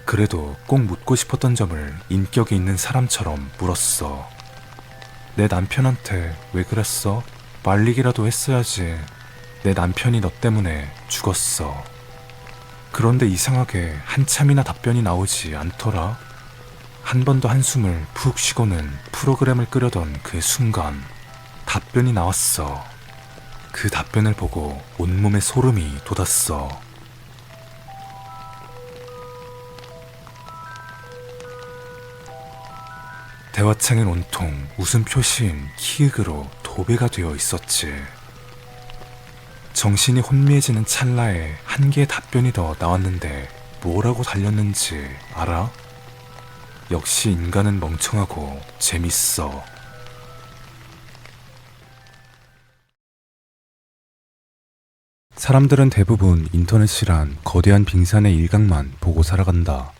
그래도 꼭 묻고 싶었던 점을 인격이 있는 사람처럼 물었어. 내 남편한테 왜 그랬어? 말리기라도 했어야지. 내 남편이 너 때문에 죽었어. 그런데 이상하게 한참이나 답변이 나오지 않더라. 한 번 더 한숨을 푹 쉬고는 프로그램을 끄려던 그 순간 답변이 나왔어. 그 답변을 보고 온몸에 소름이 돋았어. 대화창엔 온통 웃음 표시인 키읔으로 도배가 되어 있었지. 정신이 혼미해지는 찰나에 한 개의 답변이 더 나왔는데 뭐라고 달렸는지 알아? 역시 인간은 멍청하고 재밌어. 사람들은 대부분 인터넷이란 거대한 빙산의 일각만 보고 살아간다.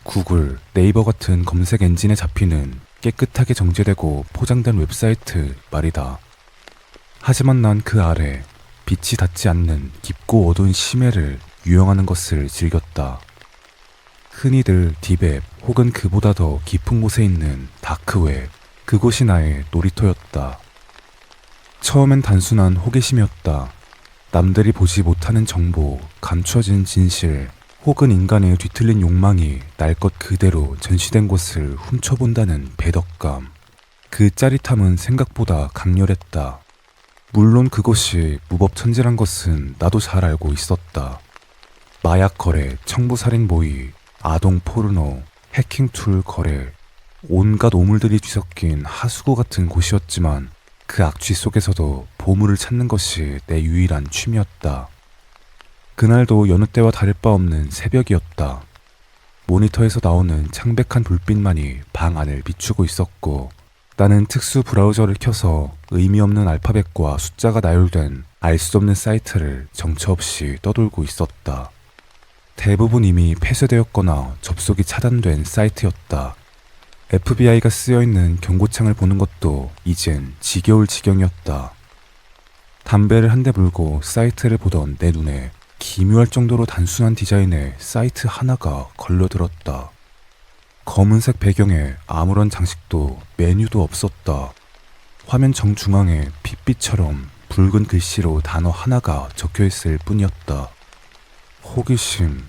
구글, 네이버 같은 검색 엔진에 잡히는 깨끗하게 정제되고 포장된 웹사이트 말이다. 하지만 난 그 아래 빛이 닿지 않는 깊고 어두운 심해를 유영하는 것을 즐겼다. 흔히들 딥웹 혹은 그보다 더 깊은 곳에 있는 다크웹, 그곳이 나의 놀이터였다. 처음엔 단순한 호기심이었다. 남들이 보지 못하는 정보, 감춰진 진실, 혹은 인간의 뒤틀린 욕망이 날 것 그대로 전시된 곳을 훔쳐본다는 배덕감. 그 짜릿함은 생각보다 강렬했다. 물론 그곳이 무법천지란 것은 나도 잘 알고 있었다. 마약 거래, 청부살인 모의, 아동 포르노, 해킹 툴 거래, 온갖 오물들이 뒤섞인 하수구 같은 곳이었지만 그 악취 속에서도 보물을 찾는 것이 내 유일한 취미였다. 그날도 여느 때와 다를 바 없는 새벽이었다. 모니터에서 나오는 창백한 불빛만이 방 안을 비추고 있었고 나는 특수 브라우저를 켜서 의미 없는 알파벳과 숫자가 나열된 알 수 없는 사이트를 정처 없이 떠돌고 있었다. 대부분 이미 폐쇄되었거나 접속이 차단된 사이트였다. FBI가 쓰여있는 경고창을 보는 것도 이젠 지겨울 지경이었다. 담배를 한 대 물고 사이트를 보던 내 눈에 기묘할 정도로 단순한 디자인의 사이트 하나가 걸려들었다. 검은색 배경에 아무런 장식도 메뉴도 없었다. 화면 정중앙에 핏빛처럼 붉은 글씨로 단어 하나가 적혀있을 뿐이었다. 호기심.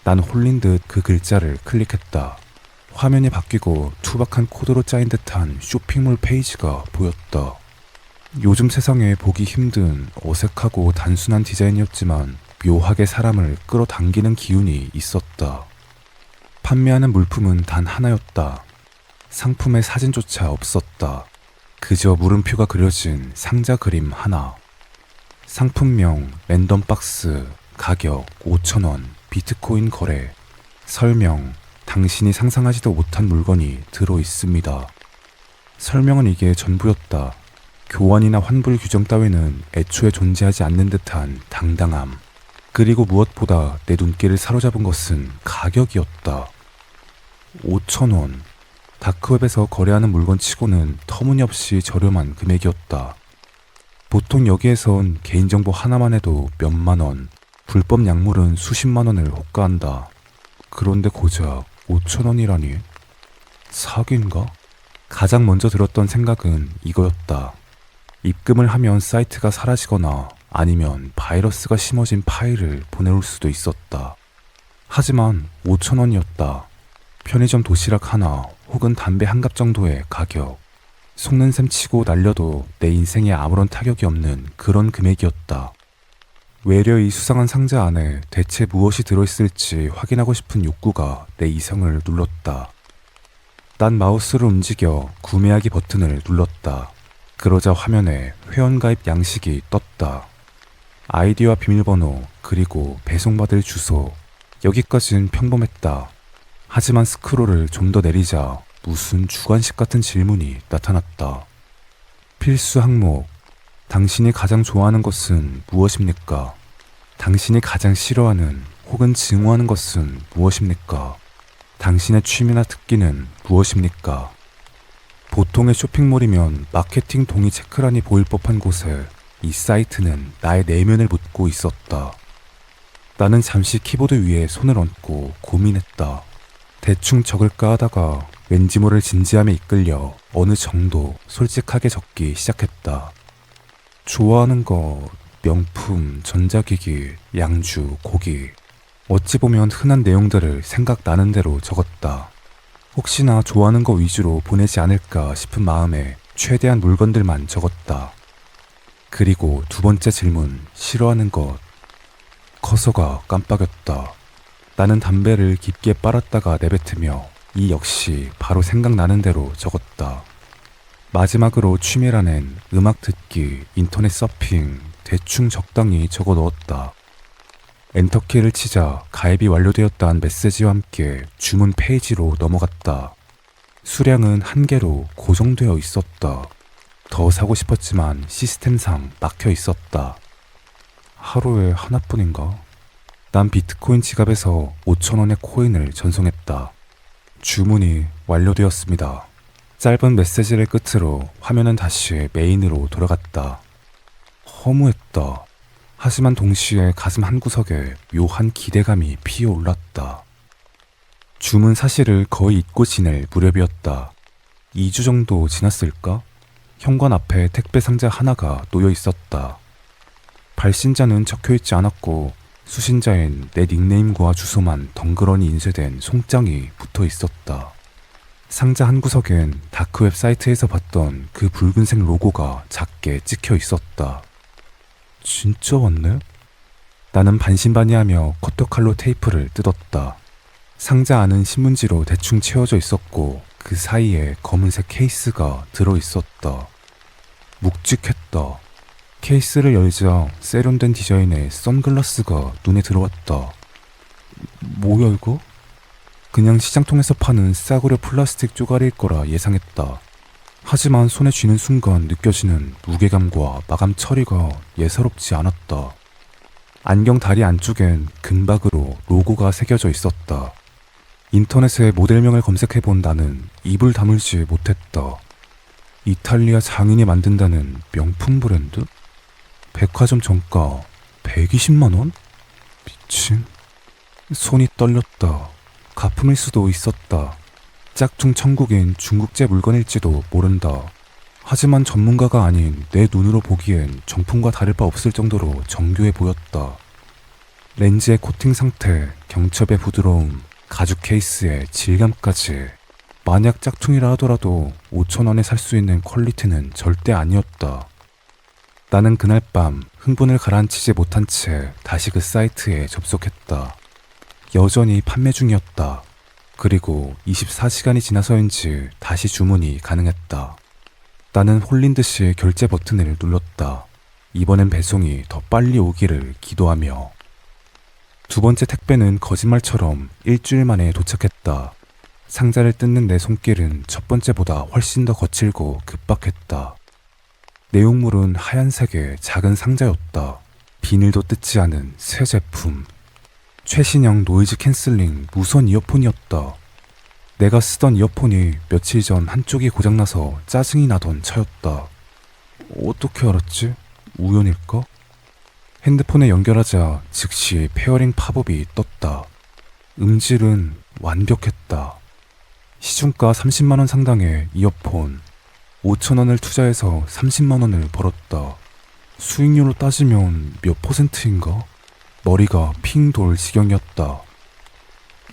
난 홀린 듯 그 글자를 클릭했다. 화면이 바뀌고 투박한 코드로 짜인 듯한 쇼핑몰 페이지가 보였다. 요즘 세상에 보기 힘든 어색하고 단순한 디자인이었지만 묘하게 사람을 끌어당기는 기운이 있었다. 판매하는 물품은 단 하나였다. 상품의 사진조차 없었다. 그저 물음표가 그려진 상자 그림 하나. 상품명 랜덤 박스, 가격 5,000원, 비트코인 거래. 설명, 당신이 상상하지도 못한 물건이 들어있습니다. 설명은 이게 전부였다. 교환이나 환불 규정 따위는 애초에 존재하지 않는 듯한 당당함. 그리고 무엇보다 내 눈길을 사로잡은 것은 가격이었다. 5,000원. 다크웹에서 거래하는 물건치고는 터무니없이 저렴한 금액이었다. 보통 여기에선 개인정보 하나만 해도 몇만 원, 불법 약물은 수십만 원을 호가한다. 그런데 고작 5,000원이라니? 사기인가? 가장 먼저 들었던 생각은 이거였다. 입금을 하면 사이트가 사라지거나 아니면 바이러스가 심어진 파일을 보내올 수도 있었다. 하지만 5,000원이었다. 편의점 도시락 하나 혹은 담배 한 갑 정도의 가격. 속는 셈 치고 날려도 내 인생에 아무런 타격이 없는 그런 금액이었다. 외려 이 수상한 상자 안에 대체 무엇이 들어있을지 확인하고 싶은 욕구가 내 이성을 눌렀다. 난 마우스를 움직여 구매하기 버튼을 눌렀다. 그러자 화면에 회원가입 양식이 떴다. 아이디와 비밀번호 그리고 배송받을 주소. 여기까진 평범했다. 하지만 스크롤을 좀 더 내리자 무슨 주관식 같은 질문이 나타났다. 필수 항목. 당신이 가장 좋아하는 것은 무엇입니까? 당신이 가장 싫어하는 혹은 증오하는 것은 무엇입니까? 당신의 취미나 특기는 무엇입니까? 보통의 쇼핑몰이면 마케팅 동의 체크란이 보일 법한 곳에 이 사이트는 나의 내면을 묻고 있었다. 나는 잠시 키보드 위에 손을 얹고 고민했다. 대충 적을까 하다가 왠지 모를 진지함에 이끌려 어느 정도 솔직하게 적기 시작했다. 좋아하는 것, 명품, 전자기기, 양주, 고기. 어찌 보면 흔한 내용들을 생각나는 대로 적었다. 혹시나 좋아하는 거 위주로 보내지 않을까 싶은 마음에 최대한 물건들만 적었다. 그리고 두 번째 질문, 싫어하는 것. 커서가 깜빡였다. 나는 담배를 깊게 빨았다가 내뱉으며 이 역시 바로 생각나는 대로 적었다. 마지막으로 취미란엔 음악 듣기, 인터넷 서핑, 대충 적당히 적어 넣었다. 엔터키를 치자 가입이 완료되었다는 메시지와 함께 주문 페이지로 넘어갔다. 수량은 한 개로 고정되어 있었다. 더 사고 싶었지만 시스템상 막혀 있었다. 하루에 하나뿐인가? 난 비트코인 지갑에서 5,000원의 코인을 전송했다. 주문이 완료되었습니다. 짧은 메시지를 끝으로 화면은 다시 메인으로 돌아갔다. 허무했다. 하지만 동시에 가슴 한구석에 묘한 기대감이 피어올랐다. 주문 사실을 거의 잊고 지낼 무렵이었다. 2주 정도 지났을까? 현관 앞에 택배 상자 하나가 놓여 있었다. 발신자는 적혀있지 않았고 수신자엔 내 닉네임과 주소만 덩그러니 인쇄된 송장이 붙어 있었다. 상자 한 구석엔 다크웹 사이트에서 봤던 그 붉은색 로고가 작게 찍혀 있었다. 진짜 왔네? 나는 반신반의하며 커터칼로 테이프를 뜯었다. 상자 안은 신문지로 대충 채워져 있었고 그 사이에 검은색 케이스가 들어있었다. 묵직했다. 케이스를 열자 세련된 디자인의 선글라스가 눈에 들어왔다. 뭐야 이거? 그냥 시장통에서 파는 싸구려 플라스틱 쪼가리일 거라 예상했다. 하지만 손에 쥐는 순간 느껴지는 무게감과 마감 처리가 예사롭지 않았다. 안경 다리 안쪽엔 금박으로 로고가 새겨져 있었다. 인터넷에 모델명을 검색해본 나는 입을 다물지 못했다. 이탈리아 장인이 만든다는 명품 브랜드? 백화점 정가 120만 원? 미친. 손이 떨렸다. 가품일 수도 있었다. 짝퉁 천국인 중국제 물건일지도 모른다. 하지만 전문가가 아닌 내 눈으로 보기엔 정품과 다를 바 없을 정도로 정교해 보였다. 렌즈의 코팅 상태, 경첩의 부드러움, 가죽 케이스의 질감까지. 만약 짝퉁이라 하더라도 5,000원에 살 수 있는 퀄리티는 절대 아니었다. 나는 그날 밤 흥분을 가라앉히지 못한 채 다시 그 사이트에 접속했다. 여전히 판매 중이었다. 그리고 24시간이 지나서인지 다시 주문이 가능했다. 나는 홀린 듯이 결제 버튼을 눌렀다. 이번엔 배송이 더 빨리 오기를 기도하며. 두 번째 택배는 거짓말처럼 일주일 만에 도착했다. 상자를 뜯는 내 손길은 첫 번째보다 훨씬 더 거칠고 급박했다. 내용물은 하얀색의 작은 상자였다. 비닐도 뜯지 않은 새 제품. 최신형 노이즈 캔슬링 무선 이어폰이었다. 내가 쓰던 이어폰이 며칠 전 한쪽이 고장나서 짜증이 나던 차였다. 어떻게 알았지? 우연일까? 핸드폰에 연결하자 즉시 페어링 팝업이 떴다. 음질은 완벽했다. 시중가 30만원 상당의 이어폰. 5천원을 투자해서 30만원을 벌었다. 수익률로 따지면 몇 퍼센트인가? 머리가 핑 돌 지경이었다.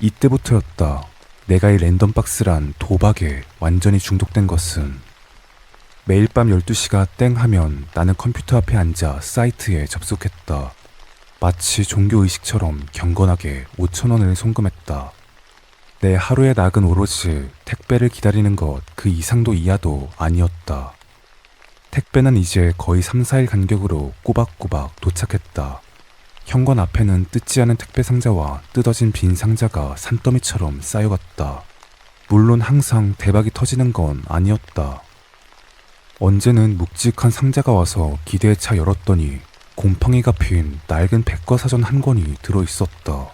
이때부터였다. 내가 이 랜덤박스란 도박에 완전히 중독된 것은. 매일 밤 12시가 땡 하면 나는 컴퓨터 앞에 앉아 사이트에 접속했다. 마치 종교의식처럼 경건하게 5천원을 송금했다. 내 하루의 낙은 오로지 택배를 기다리는 것 그 이상도 이하도 아니었다. 택배는 이제 거의 3, 4일 간격으로 꼬박꼬박 도착했다. 현관 앞에는 뜯지 않은 택배 상자와 뜯어진 빈 상자가 산더미처럼 쌓여갔다. 물론 항상 대박이 터지는 건 아니었다. 언제는 묵직한 상자가 와서 기대에 차 열었더니 곰팡이가 핀 낡은 백과사전 한 권이 들어있었다.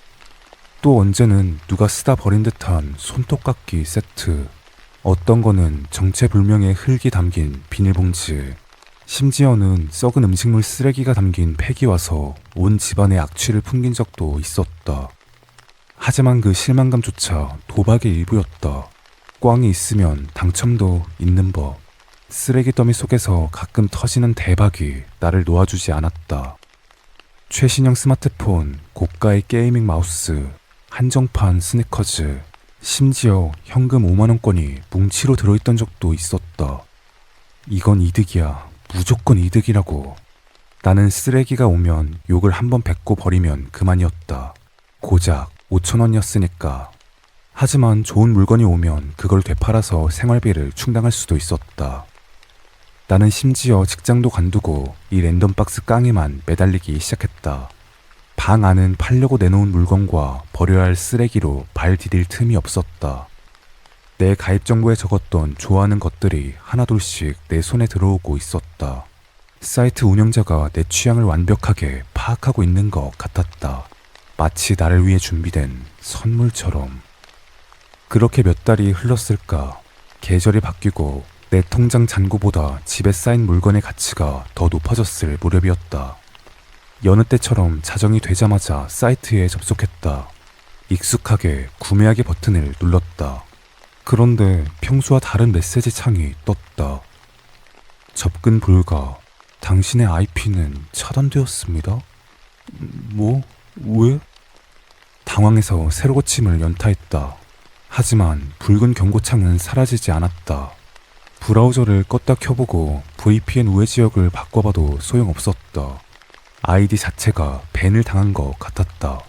또 언제는 누가 쓰다 버린 듯한 손톱깎이 세트. 어떤 거는 정체불명의 흙이 담긴 비닐봉지. 심지어는 썩은 음식물 쓰레기가 담긴 팩이 와서 온 집안에 악취를 풍긴 적도 있었다. 하지만 그 실망감조차 도박의 일부였다. 꽝이 있으면 당첨도 있는 법. 쓰레기 더미 속에서 가끔 터지는 대박이 나를 놓아주지 않았다. 최신형 스마트폰, 고가의 게이밍 마우스, 한정판 스니커즈, 심지어 현금 5만원권이 뭉치로 들어있던 적도 있었다. 이건 이득이야. 무조건 이득이라고. 나는 쓰레기가 오면 욕을 한번 뱉고 버리면 그만이었다. 고작 5천원이었으니까. 하지만 좋은 물건이 오면 그걸 되팔아서 생활비를 충당할 수도 있었다. 나는 심지어 직장도 관두고 이 랜덤박스 깡에만 매달리기 시작했다. 방 안은 팔려고 내놓은 물건과 버려야 할 쓰레기로 발 디딜 틈이 없었다. 내 가입 정보에 적었던 좋아하는 것들이 하나둘씩 내 손에 들어오고 있었다. 사이트 운영자가 내 취향을 완벽하게 파악하고 있는 것 같았다. 마치 나를 위해 준비된 선물처럼. 그렇게 몇 달이 흘렀을까. 계절이 바뀌고 내 통장 잔고보다 집에 쌓인 물건의 가치가 더 높아졌을 무렵이었다. 여느 때처럼 자정이 되자마자 사이트에 접속했다. 익숙하게 구매하기 버튼을 눌렀다. 그런데 평소와 다른 메시지 창이 떴다. 접근 불가. 당신의 IP는 차단되었습니다. 뭐? 왜? 당황해서 새로 고침을 연타했다. 하지만 붉은 경고창은 사라지지 않았다. 브라우저를 껐다 켜보고 VPN 우회 지역을 바꿔봐도 소용없었다. 아이디 자체가 밴을 당한 것 같았다.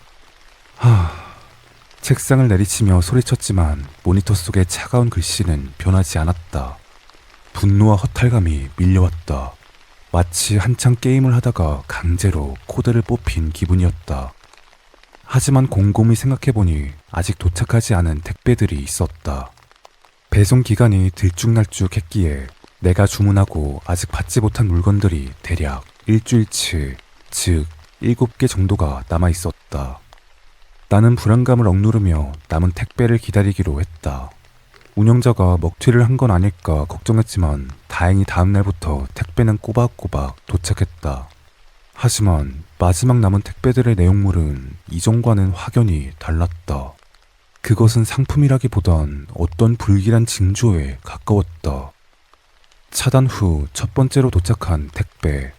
책상을 내리치며 소리쳤지만 모니터 속의 차가운 글씨는 변하지 않았다. 분노와 허탈감이 밀려왔다. 마치 한창 게임을 하다가 강제로 코드를 뽑힌 기분이었다. 하지만 곰곰이 생각해보니 아직 도착하지 않은 택배들이 있었다. 배송 기간이 들쭉날쭉했기에 내가 주문하고 아직 받지 못한 물건들이 대략 일주일치, 즉 7개 정도가 남아있었다. 나는 불안감을 억누르며 남은 택배를 기다리기로 했다. 운영자가 먹튀를 한 건 아닐까 걱정했지만 다행히 다음날부터 택배는 꼬박꼬박 도착했다. 하지만 마지막 남은 택배들의 내용물은 이전과는 확연히 달랐다. 그것은 상품이라기보단 어떤 불길한 징조에 가까웠다. 차단 후 첫 번째로 도착한 택배.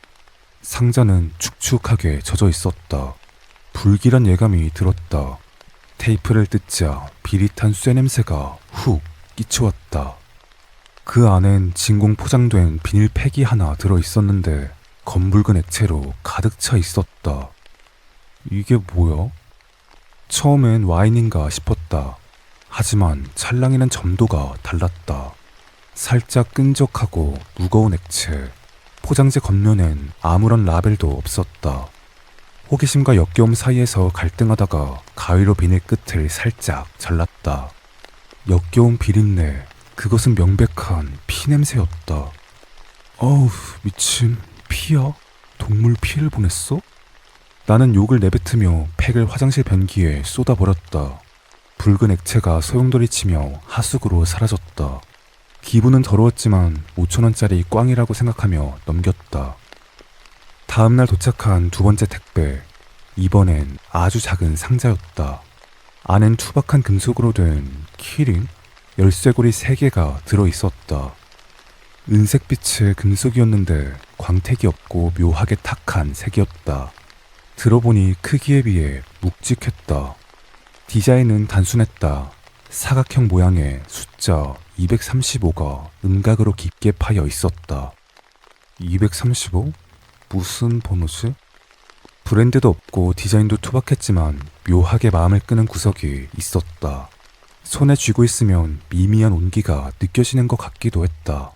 상자는 축축하게 젖어 있었다. 불길한 예감이 들었다. 테이프를 뜯자 비릿한 쇠 냄새가 훅 끼쳐왔다. 그 안엔 진공 포장된 비닐 팩이 하나 들어있었는데 검붉은 액체로 가득 차 있었다. 이게 뭐야? 처음엔 와인인가 싶었다. 하지만 찰랑이는 점도가 달랐다. 살짝 끈적하고 무거운 액체. 포장지 겉면엔 아무런 라벨도 없었다. 호기심과 역겨움 사이에서 갈등하다가 가위로 비닐 끝을 살짝 잘랐다. 역겨운 비린내, 그것은 명백한 피 냄새였다. 어우, 미친, 피야? 동물 피를 보냈어? 나는 욕을 내뱉으며 팩을 화장실 변기에 쏟아버렸다. 붉은 액체가 소용돌이 치며 하수구로 사라졌다. 기분은 더러웠지만 5,000원짜리 꽝이라고 생각하며 넘겼다. 다음날 도착한 두 번째 택배. 이번엔 아주 작은 상자였다. 안엔 투박한 금속으로 된 키링? 열쇠고리 3개가 들어있었다. 은색빛의 금속이었는데 광택이 없고 묘하게 탁한 색이었다. 들어보니 크기에 비해 묵직했다. 디자인은 단순했다. 사각형 모양의 숫자 235가 음각으로 깊게 파여 있었다. 235? 무슨 번호지? 브랜드도 없고 디자인도 투박했지만 묘하게 마음을 끄는 구석이 있었다. 손에 쥐고 있으면 미미한 온기가 느껴지는 것 같기도 했다.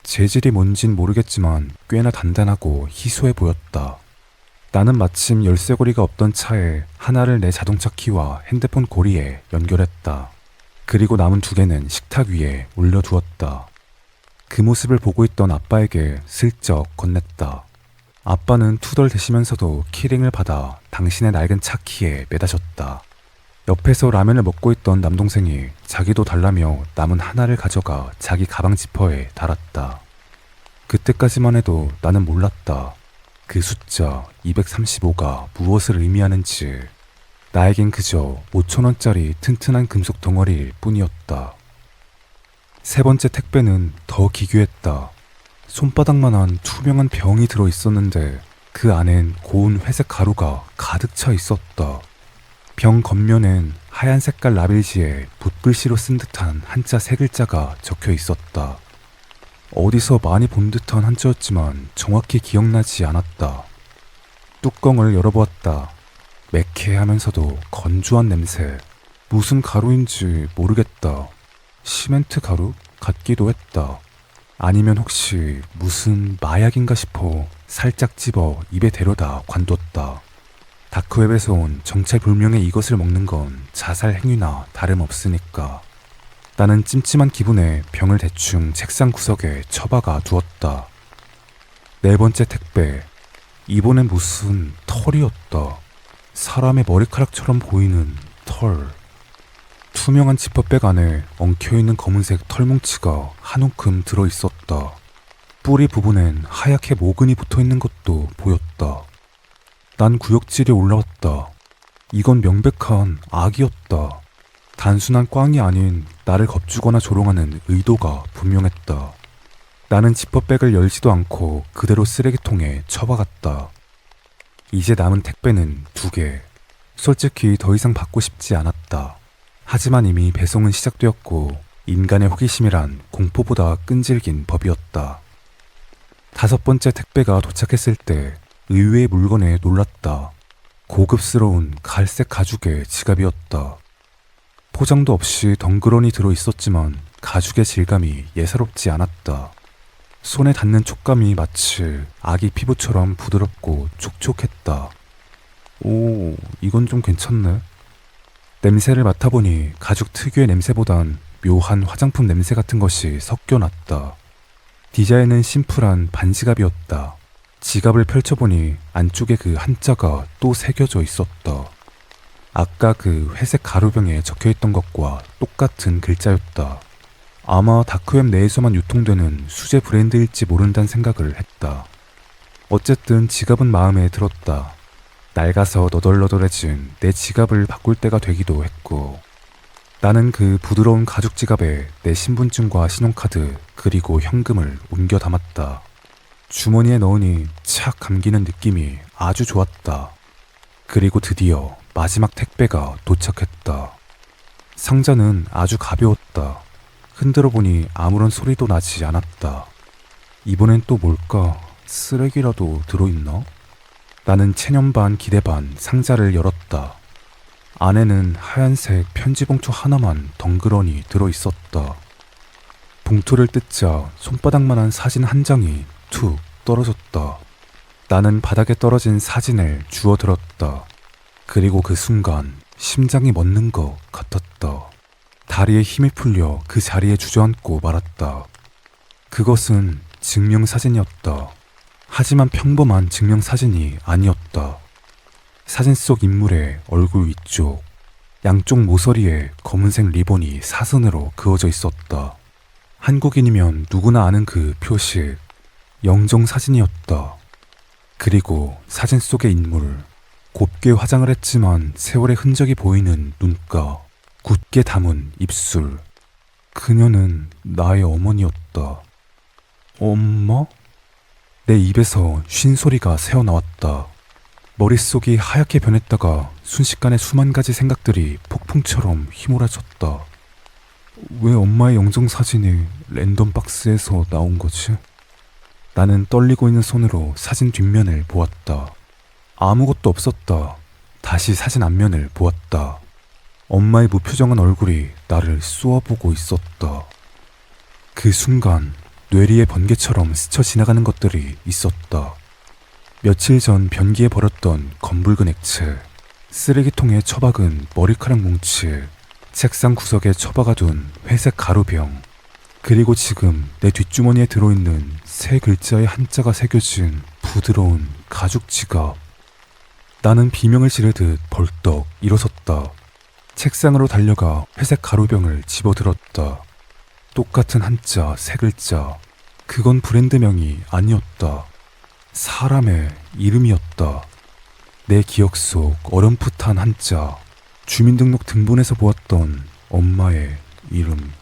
재질이 뭔진 모르겠지만 꽤나 단단하고 희소해 보였다. 나는 마침 열쇠고리가 없던 차에 하나를 내 자동차 키와 핸드폰 고리에 연결했다. 그리고 남은 2개는 식탁 위에 올려두었다. 그 모습을 보고 있던 아빠에게 슬쩍 건넸다. 아빠는 투덜대시면서도 키링을 받아 당신의 낡은 차 키에 매다셨다. 옆에서 라면을 먹고 있던 남동생이 자기도 달라며 남은 하나를 가져가 자기 가방 지퍼에 달았다. 그때까지만 해도 나는 몰랐다. 그 숫자 235가 무엇을 의미하는지. 나에겐 그저 5,000원짜리 튼튼한 금속 덩어리일 뿐이었다. 세 번째 택배는 더 기괴했다. 손바닥만한 투명한 병이 들어있었는데 그 안엔 고운 회색 가루가 가득 차 있었다. 병 겉면엔 하얀 색깔 라벨지에 붓글씨로 쓴 듯한 한자 3글자가 적혀 있었다. 어디서 많이 본 듯한 한자였지만 정확히 기억나지 않았다. 뚜껑을 열어보았다. 매캐하면서도 건조한 냄새. 무슨 가루인지 모르겠다. 시멘트 가루 같기도 했다. 아니면 혹시 무슨 마약인가 싶어 살짝 집어 입에 데려다 관뒀다. 다크웹에서 온 정체불명의 이것을 먹는 건 자살 행위나 다름없으니까. 나는 찜찜한 기분에 병을 대충 책상 구석에 처박아 두었다. 네 번째 택배. 이번엔 무슨 털이었다. 사람의 머리카락처럼 보이는 털. 투명한 지퍼백 안에 엉켜있는 검은색 털뭉치가 한 움큼 들어있었다. 뿌리 부분엔 하얗게 모근이 붙어있는 것도 보였다. 난 구역질이 올라왔다. 이건 명백한 악이었다. 단순한 꽝이 아닌 나를 겁주거나 조롱하는 의도가 분명했다. 나는 지퍼백을 열지도 않고 그대로 쓰레기통에 처박았다. 이제 남은 택배는 2개. 솔직히 더 이상 받고 싶지 않았다. 하지만 이미 배송은 시작되었고 인간의 호기심이란 공포보다 끈질긴 법이었다. 5번째 택배가 도착했을 때 의외의 물건에 놀랐다. 고급스러운 갈색 가죽의 지갑이었다. 포장도 없이 덩그러니 들어있었지만 가죽의 질감이 예사롭지 않았다. 손에 닿는 촉감이 마치 아기 피부처럼 부드럽고 촉촉했다. 오, 이건 좀 괜찮네. 냄새를 맡아보니 가죽 특유의 냄새보단 묘한 화장품 냄새 같은 것이 섞여났다. 디자인은 심플한 반지갑이었다. 지갑을 펼쳐보니 안쪽에 그 한자가 또 새겨져 있었다. 아까 그 회색 가루병에 적혀있던 것과 똑같은 글자였다. 아마 다크웹 내에서만 유통되는 수제 브랜드일지 모른다는 생각을 했다. 어쨌든 지갑은 마음에 들었다. 낡아서 너덜너덜해진 내 지갑을 바꿀 때가 되기도 했고, 나는 그 부드러운 가죽 지갑에 내 신분증과 신용카드 그리고 현금을 옮겨 담았다. 주머니에 넣으니 착 감기는 느낌이 아주 좋았다. 그리고 드디어 마지막 택배가 도착했다. 상자는 아주 가벼웠다. 흔들어 보니 아무런 소리도 나지 않았다. 이번엔 또 뭘까? 쓰레기라도 들어있나? 나는 체념 반 기대 반 상자를 열었다. 안에는 하얀색 편지 봉투 하나만 덩그러니 들어있었다. 봉투를 뜯자 손바닥만한 사진 한 장이 툭 떨어졌다. 나는 바닥에 떨어진 사진을 주워들었다. 그리고 그 순간 심장이 멎는 것 같았다. 다리에 힘이 풀려 그 자리에 주저앉고 말았다. 그것은 증명사진이었다. 하지만 평범한 증명사진이 아니었다. 사진 속 인물의 얼굴 위쪽, 양쪽 모서리에 검은색 리본이 사선으로 그어져 있었다. 한국인이면 누구나 아는 그 표식, 영정사진이었다. 그리고 사진 속의 인물, 곱게 화장을 했지만 세월의 흔적이 보이는 눈가, 굳게 담은 입술. 그녀는 나의 어머니였다. 엄마? 내 입에서 쉰 소리가 새어나왔다. 머릿속이 하얗게 변했다가 순식간에 수만 가지 생각들이 폭풍처럼 휘몰아쳤다. 왜 엄마의 영정사진이 랜덤 박스에서 나온 거지? 나는 떨리고 있는 손으로 사진 뒷면을 보았다. 아무것도 없었다. 다시 사진 앞면을 보았다. 엄마의 무표정한 얼굴이 나를 쏘아보고 있었다. 그 순간 뇌리에 번개처럼 스쳐 지나가는 것들이 있었다. 며칠 전 변기에 버렸던 검붉은 액체, 쓰레기통에 처박은 머리카락 뭉치, 책상 구석에 처박아둔 회색 가루병, 그리고 지금 내 뒷주머니에 들어있는 세 글자의 한자가 새겨진 부드러운 가죽 지갑. 나는 비명을 지르듯 벌떡 일어섰다. 책상으로 달려가 회색 가루병을 집어들었다. 똑같은 한자 세 글자. 그건 브랜드명이 아니었다. 사람의 이름이었다. 내 기억 속 어렴풋한 한자. 주민등록 등본에서 보았던 엄마의 이름.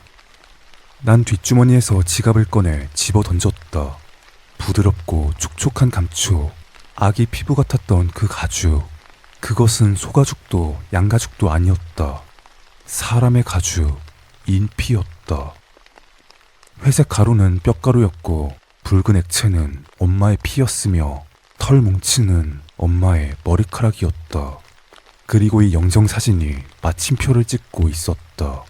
난 뒷주머니에서 지갑을 꺼내 집어 던졌다. 부드럽고 촉촉한 감촉. 아기 피부 같았던 그 가죽. 그것은 소가죽도 양가죽도 아니었다. 사람의 가죽, 인피였다. 회색 가루는 뼈가루였고 붉은 액체는 엄마의 피였으며 털 뭉치는 엄마의 머리카락이었다. 그리고 이 영정사진이 마침표를 찍고 있었다.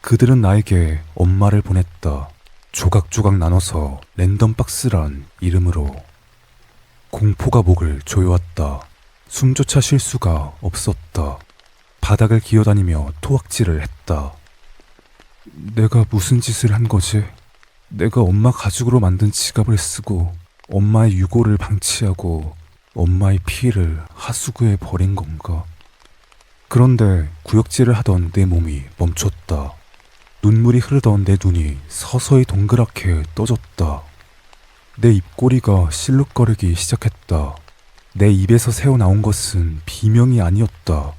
그들은 나에게 엄마를 보냈다. 조각조각 나눠서 랜덤박스란 이름으로. 공포가 목을 조여왔다. 숨조차 쉴 수가 없었다. 바닥을 기어다니며 토악질을 했다. 내가 무슨 짓을 한 거지? 내가 엄마 가죽으로 만든 지갑을 쓰고 엄마의 유고를 방치하고 엄마의 피를 하수구에 버린 건가? 그런데 구역질을 하던 내 몸이 멈췄다. 눈물이 흐르던 내 눈이 서서히 동그랗게 떠졌다. 내 입꼬리가 실룩거리기 시작했다. 내 입에서 새어나온 것은 비명이 아니었다.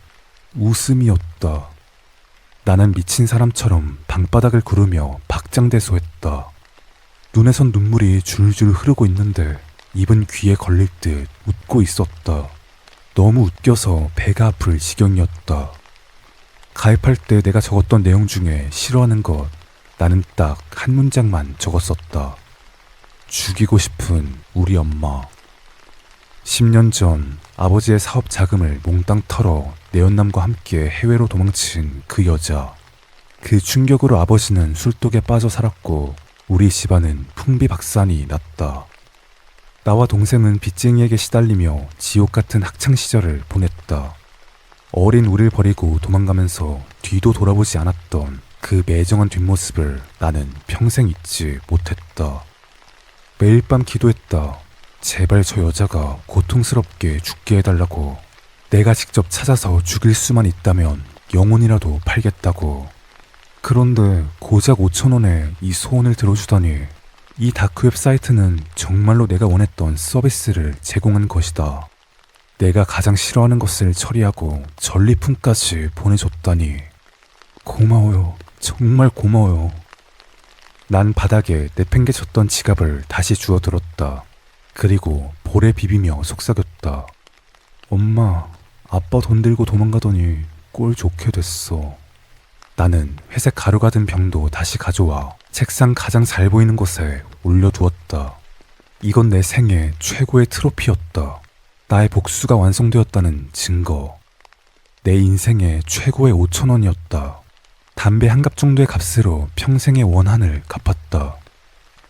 웃음이었다. 나는 미친 사람처럼 방바닥을 구르며 박장대소했다. 눈에선 눈물이 줄줄 흐르고 있는데 입은 귀에 걸릴 듯 웃고 있었다. 너무 웃겨서 배가 아플 지경이었다. 가입할 때 내가 적었던 내용 중에 싫어하는 것, 나는 딱 한 문장만 적었었다. 죽이고 싶은 우리 엄마. 10년 전 아버지의 사업 자금을 몽땅 털어 내연남과 함께 해외로 도망친 그 여자. 그 충격으로 아버지는 술독에 빠져 살았고 우리 집안은 풍비박산이 났다. 나와 동생은 빚쟁이에게 시달리며 지옥 같은 학창시절을 보냈다. 어린 우리를 버리고 도망가면서 뒤도 돌아보지 않았던 그 매정한 뒷모습을 나는 평생 잊지 못했다. 매일 밤 기도했다. 제발 저 여자가 고통스럽게 죽게 해달라고. 내가 직접 찾아서 죽일 수만 있다면 영혼이라도 팔겠다고. 그런데 고작 5,000원에 이 소원을 들어주다니. 이 다크웹 사이트는 정말로 내가 원했던 서비스를 제공한 것이다. 내가 가장 싫어하는 것을 처리하고 전리품까지 보내줬다니. 고마워요. 정말 고마워요. 난 바닥에 내팽개쳤던 지갑을 다시 주워들었다. 그리고 볼에 비비며 속삭였다. 엄마, 아빠 돈 들고 도망가더니 꼴 좋게 됐어. 나는 회색 가루가 든 병도 다시 가져와 책상 가장 잘 보이는 곳에 올려두었다. 이건 내 생애 최고의 트로피였다. 나의 복수가 완성되었다는 증거. 내 인생의 최고의 5,000원이었다. 담배 한 갑 정도의 값으로 평생의 원한을 갚았다.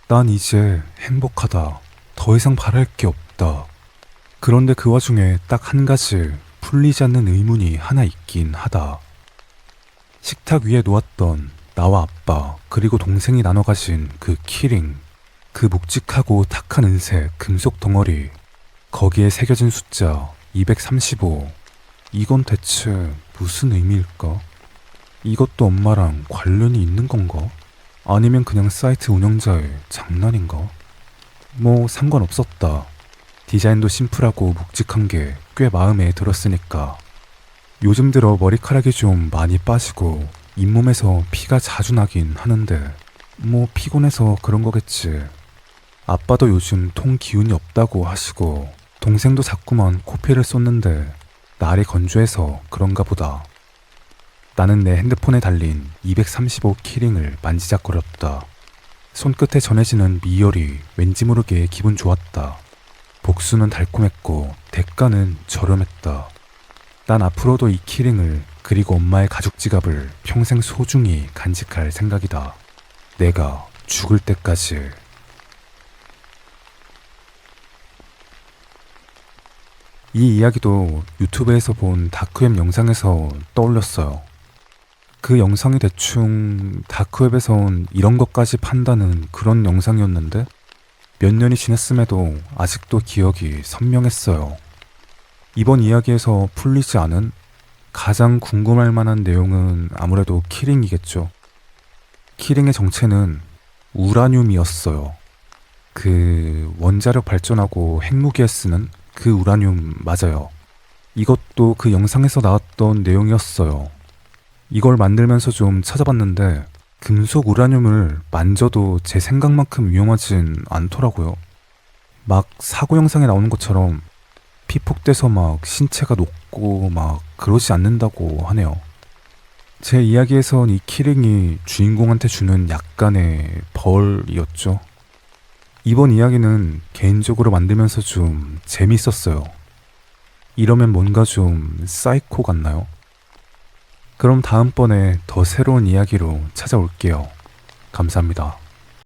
난 이제 행복하다. 더 이상 바랄 게 없다. 그런데 그 와중에 딱 한 가지 풀리지 않는 의문이 하나 있긴 하다. 식탁 위에 놓았던 나와 아빠 그리고 동생이 나눠 가진 그 키링, 그 묵직하고 탁한 은색 금속 덩어리, 거기에 새겨진 숫자 235. 이건 대체 무슨 의미일까? 이것도 엄마랑 관련이 있는 건가? 아니면 그냥 사이트 운영자의 장난인가? 뭐 상관없었다. 디자인도 심플하고 묵직한 게 꽤 마음에 들었으니까. 요즘 들어 머리카락이 좀 많이 빠지고 잇몸에서 피가 자주 나긴 하는데 뭐 피곤해서 그런 거겠지. 아빠도 요즘 통 기운이 없다고 하시고 동생도 자꾸만 코피를 쏟는데 날이 건조해서 그런가 보다. 나는 내 핸드폰에 달린 235 키링을 만지작거렸다. 손끝에 전해지는 미열이 왠지 모르게 기분 좋았다. 복수는 달콤했고 대가는 저렴했다. 난 앞으로도 이 키링을 그리고 엄마의 가죽 지갑을 평생 소중히 간직할 생각이다. 내가 죽을 때까지. 이 이야기도 유튜브에서 본 다크웹 영상에서 떠올렸어요. 그 영상이 대충 다크웹에선 이런 것까지 판다는 그런 영상이었는데 몇 년이 지났음에도 아직도 기억이 선명했어요. 이번 이야기에서 풀리지 않은 가장 궁금할 만한 내용은 아무래도 키링이겠죠. 키링의 정체는 우라늄이었어요. 그 원자력 발전하고 핵무기에 쓰는 그 우라늄 맞아요. 이것도 그 영상에서 나왔던 내용이었어요. 이걸 만들면서 좀 찾아봤는데 금속 우라늄을 만져도 제 생각만큼 위험하진 않더라고요. 막 사고 영상에 나오는 것처럼 피폭돼서 막 신체가 녹고 막 그러지 않는다고 하네요. 제 이야기에선 이 키링이 주인공한테 주는 약간의 벌이었죠. 이번 이야기는 개인적으로 만들면서 좀 재밌었어요. 이러면 뭔가 좀 사이코 같나요? 그럼 다음번에 더 새로운 이야기로 찾아올게요. 감사합니다.